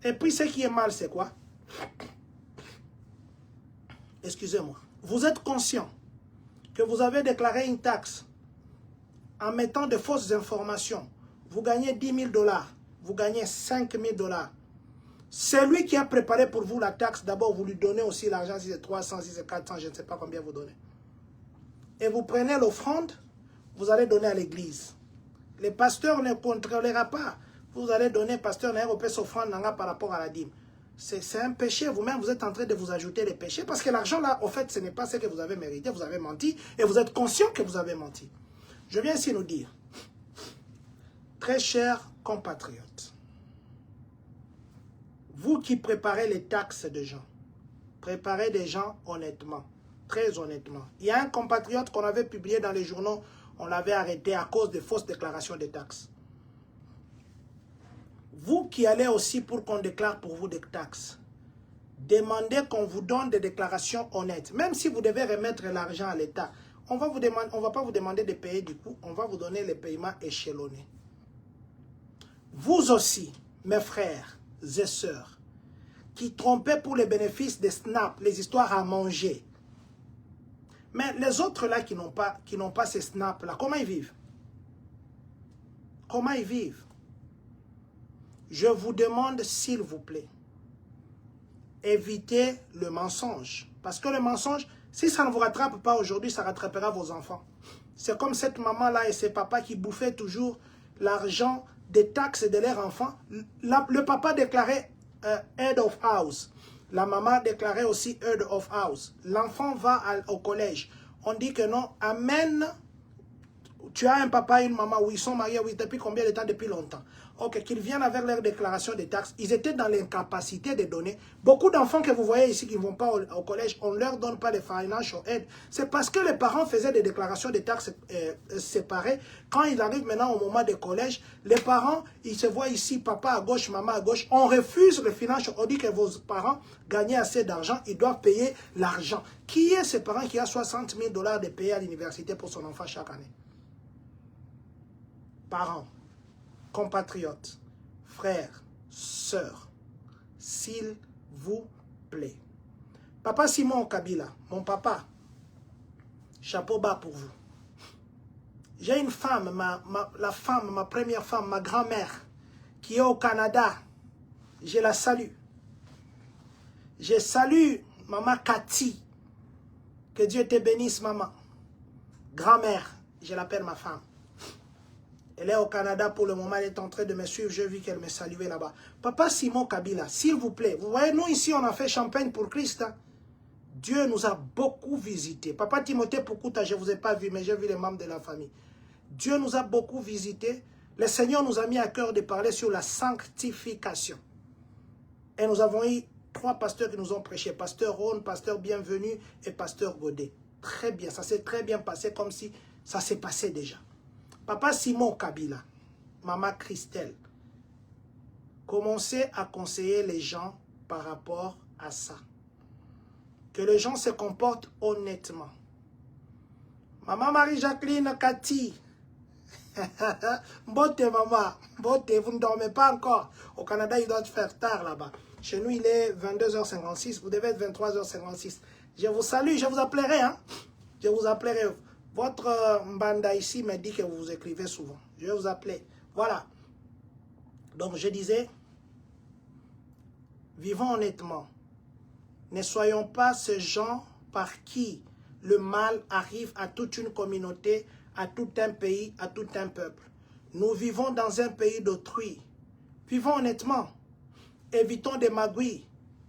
Et puis ce qui est mal, c'est quoi? Excusez-moi. Vous êtes conscient que vous avez déclaré une taxe en mettant de fausses informations. Vous gagnez 10 000 dollars. Vous gagnez 5 000 dollars. Celui qui a préparé pour vous la taxe, d'abord vous lui donnez aussi l'argent, si c'est 300, si c'est 400, je ne sais pas combien vous donnez. Et vous prenez l'offrande, vous allez donner à l'église. Le pasteur ne contrôlera pas. Vous allez donner, pasteur, offrande par rapport à la dîme. C'est un péché. Vous-même, vous êtes en train de vous ajouter les péchés. Parce que l'argent, là, au fait, ce n'est pas ce que vous avez mérité. Vous avez menti. Et vous êtes conscient que vous avez menti. Je viens ici nous dire, très chers compatriotes, vous qui préparez les taxes de gens, préparez des gens honnêtement, très honnêtement. Il y a un compatriote qu'on avait publié dans les journaux, on l'avait arrêté à cause de fausses déclarations de taxes. Vous qui allez aussi pour qu'on déclare pour vous des taxes, demandez qu'on vous donne des déclarations honnêtes. Même si vous devez remettre l'argent à l'État, on ne va pas vous demander de payer du coup, on va vous donner les paiements échelonnés. Vous aussi, mes frères et sœurs, qui trompez pour les bénéfices des snaps, les histoires à manger. Mais les autres là qui n'ont pas ces snaps là, comment ils vivent? Comment ils vivent? Je vous demande, s'il vous plaît, évitez le mensonge. Parce que le mensonge, si ça ne vous rattrape pas aujourd'hui, ça rattrapera vos enfants. C'est comme cette maman-là et ses papas qui bouffaient toujours l'argent des taxes de leurs enfants. Le papa déclarait head of house. La maman déclarait aussi head of house. L'enfant va au collège. On dit que non, amène Tu as un papa et une maman, où ils sont mariés, oui, depuis combien de temps? Depuis longtemps. Ok, qu'ils viennent avec leur déclaration de taxes. Ils étaient dans l'incapacité de donner. Beaucoup d'enfants que vous voyez ici qui ne vont pas au collège, on ne leur donne pas de financial aid. C'est parce que les parents faisaient des déclarations de taxes séparées. Quand ils arrivent maintenant au moment du collège, les parents, ils se voient ici, papa à gauche, maman à gauche. On refuse le financial. On dit que vos parents gagnent assez d'argent, ils doivent payer l'argent. Qui est ce parent qui a 60 000 $ de payer à l'université pour son enfant chaque année? Parents, compatriotes, frères, sœurs, s'il vous plaît. Papa Simon Kabila, mon papa, chapeau bas pour vous. J'ai une femme, ma première femme, ma grand-mère, qui est au Canada. Je la salue. Je salue maman Cathy. Que Dieu te bénisse, maman. Grand-mère, je l'appelle ma femme. Elle est au Canada pour le moment, elle est en train de me suivre. J'ai vu qu'elle me saluait là-bas. Papa Simon Kabila, s'il vous plaît, vous voyez, nous ici, on a fait champagne pour Christ. Hein? Dieu nous a beaucoup visités. Papa Timothée Pukuta, je ne vous ai pas vu, mais j'ai vu les membres de la famille. Dieu nous a beaucoup visités. Le Seigneur nous a mis à cœur de parler sur la sanctification. Et nous avons eu 3 pasteurs qui nous ont prêché. Pasteur Ron, pasteur Bienvenu et pasteur Godet. Très bien, ça s'est très bien passé comme si ça s'est passé déjà. Papa Simon Kabila, maman Christelle, commencez à conseiller les gens par rapport à ça. Que les gens se comportent honnêtement. Maman Marie-Jacqueline Cathy, Mbote maman, Mbote, vous ne dormez pas encore. Au Canada, il doit faire tard là-bas. Chez nous, il est 22h56, vous devez être 23h56. Je vous salue, je vous appellerai. Hein? Je vous appellerai. Votre Mbanda ici me dit que vous écrivez souvent. Je vais vous appeler. Voilà. Donc je disais, vivons honnêtement. Ne soyons pas ces gens par qui le mal arrive à toute une communauté, à tout un pays, à tout un peuple. Nous vivons dans un pays d'autrui. Vivons honnêtement. Évitons des magouilles.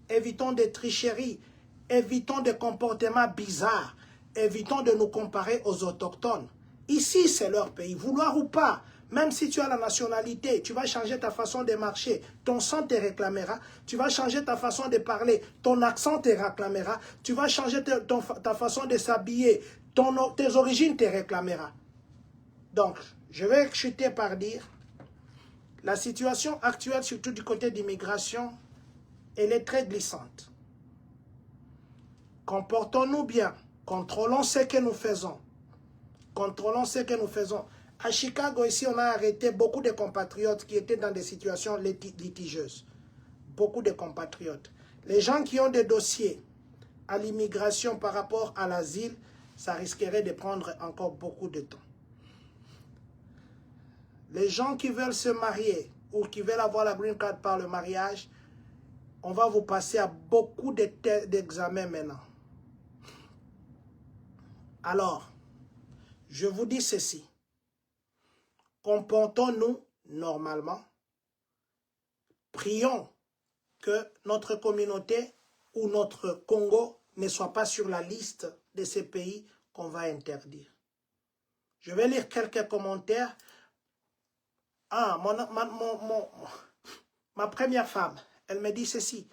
Évitons des tricheries. Évitons des comportements bizarres. Évitons de nous comparer aux autochtones. Ici, c'est leur pays, vouloir ou pas. Même si tu as la nationalité, tu vas changer ta façon de marcher, ton sang te réclamera. Tu vas changer ta façon de parler, ton accent te réclamera. Tu vas changer ta façon de s'habiller, tes origines te réclamera. Donc, je vais chuter par dire, la situation actuelle, surtout du côté d'immigration, elle est très glissante. Comportons-nous bien. Contrôlons ce que nous faisons. Contrôlons ce que nous faisons. À Chicago, ici, on a arrêté beaucoup de compatriotes qui étaient dans des situations litigieuses. Beaucoup de compatriotes. Les gens qui ont des dossiers à l'immigration par rapport à l'asile, ça risquerait de prendre encore beaucoup de temps. Les gens qui veulent se marier ou qui veulent avoir la green card par le mariage, on va vous passer à beaucoup d'examens maintenant. Alors, je vous dis ceci. Comportons-nous normalement. Prions que notre communauté ou notre Congo ne soit pas sur la liste de ces pays qu'on va interdire. Je vais lire quelques commentaires. Ah, ma première femme, elle me dit ceci.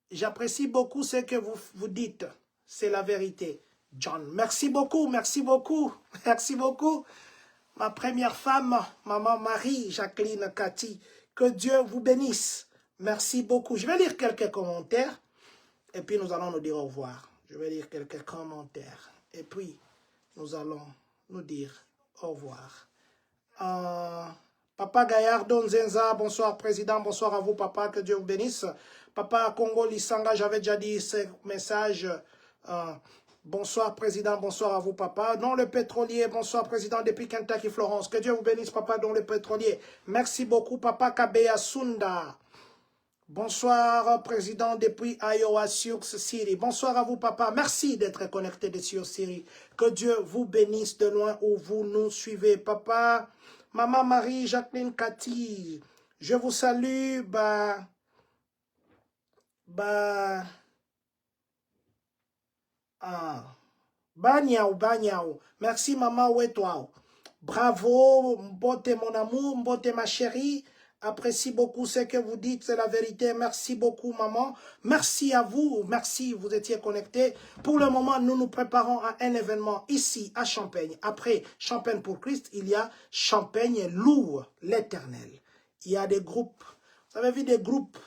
J'apprécie beaucoup ce que vous dites. C'est la vérité. John, merci beaucoup, merci beaucoup, merci beaucoup. Ma première femme, maman Marie-Jacqueline Cathy, que Dieu vous bénisse. Merci beaucoup. Je vais lire quelques commentaires et puis nous allons nous dire au revoir. Je vais lire quelques commentaires et puis nous allons nous dire au revoir. Papa Gaillard Donzenza, bonsoir président, bonsoir à vous papa, que Dieu vous bénisse. Papa Congo Lissanga, j'avais déjà dit ce message. Bonsoir président, bonsoir à vous papa. Don le pétrolier, bonsoir président depuis Kentucky Florence. Que Dieu vous bénisse papa, Don le pétrolier. Merci beaucoup papa Kabeya Sunda. Bonsoir président depuis Iowa Sioux City. Bonsoir à vous papa. Merci d'être connecté de Sioux City. Que Dieu vous bénisse de loin où vous nous suivez papa. Maman Marie Jacqueline Cathy. Je vous salue. Banyao, banyao. Merci maman, ouais toi. Bravo, Mbote mon amour, Mbote ma chérie. Apprécie beaucoup ce que vous dites, c'est la vérité. Merci beaucoup maman. Merci à vous, merci, vous étiez connectés. Pour le moment, nous nous préparons à un événement ici à Champagne. Après Champagne pour Christ, il y a Champagne loue l'Éternel. Il y a des groupes, vous avez vu des groupes.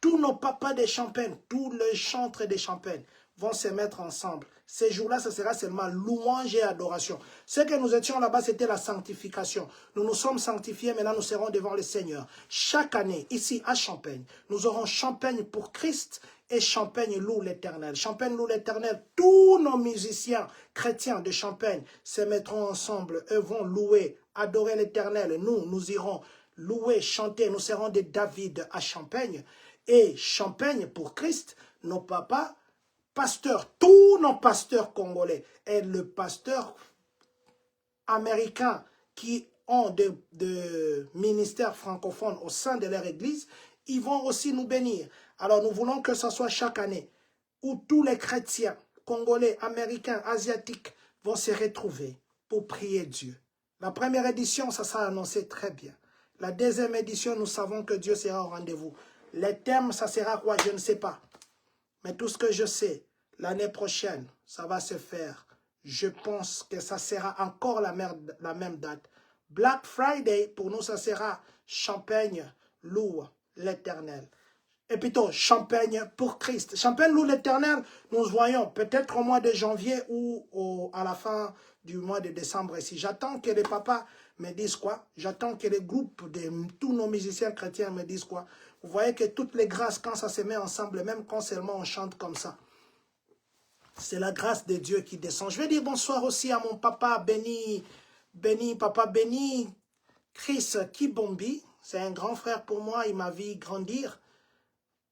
Tous nos papas des Champagnes, tous les chantres des Champagnes vont se mettre ensemble. Ces jours-là, ce sera seulement louange et adoration. Ce que nous étions là-bas, c'était la sanctification. Nous nous sommes sanctifiés, maintenant nous serons devant le Seigneur. Chaque année, ici à Champagne, nous aurons Champagne pour Christ et Champagne loue l'Éternel. Champagne loue l'Éternel, tous nos musiciens chrétiens de Champagne se mettront ensemble et vont louer, adorer l'Éternel. Nous irons louer, chanter, nous serons des David à Champagne. Et Champagne pour Christ, nos papas, pasteurs, tous nos pasteurs congolais et le pasteur américain qui ont de ministères francophones au sein de leur église, ils vont aussi nous bénir. Alors nous voulons que ce soit chaque année où tous les chrétiens congolais, américains, asiatiques vont se retrouver pour prier Dieu. La première édition, ça sera annoncé très bien. La deuxième édition, nous savons que Dieu sera au rendez-vous. Les thèmes, ça sera quoi? Je ne sais pas. Mais tout ce que je sais, l'année prochaine, ça va se faire. Je pense que ça sera encore la même date. Black Friday, pour nous, ça sera Champagne loue l'Éternel. Et plutôt, Champagne pour Christ. Champagne loue l'Éternel, nous voyons peut-être au mois de janvier ou à la fin du mois de décembre ici. J'attends que les papas me disent quoi. J'attends que les groupes de tous nos musiciens chrétiens me disent quoi. Vous voyez que toutes les grâces, quand ça se met ensemble, même quand seulement on chante comme ça, c'est la grâce de Dieu qui descend. Je vais dire bonsoir aussi à mon papa béni, papa béni, Chris Kibombi. C'est un grand frère pour moi, il m'a vu grandir.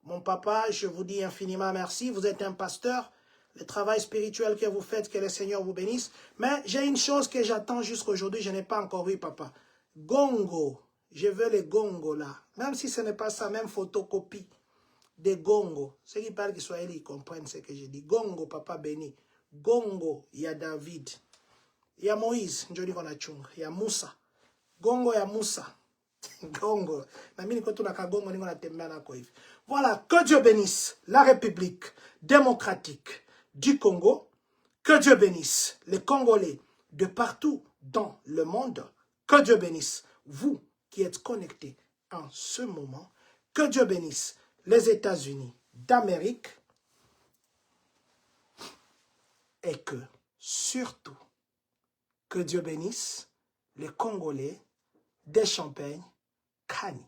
Mon papa, je vous dis infiniment merci. Vous êtes un pasteur. Le travail spirituel que vous faites, que le Seigneur vous bénisse. Mais j'ai une chose que j'attends jusqu'à aujourd'hui, je n'ai pas encore vu, papa. Gongo. Je veux les gongos là. Même si ce n'est pas ça, même photocopie des gongos. Ceux qui parlent Kiswahili, ils comprennent ce que je dis. Gongo, papa béni. Gongo, il y a David. Il y a Moïse, il y a Moussa. Gongo, il y a Moussa. Gongo. Voilà, que Dieu bénisse la République démocratique du Congo. Que Dieu bénisse les Congolais de partout dans le monde. Que Dieu bénisse vous qui êtes connectés en ce moment. Que Dieu bénisse les États-Unis d'Amérique. Et que, surtout, que Dieu bénisse les Congolais des Champagnes, Kani.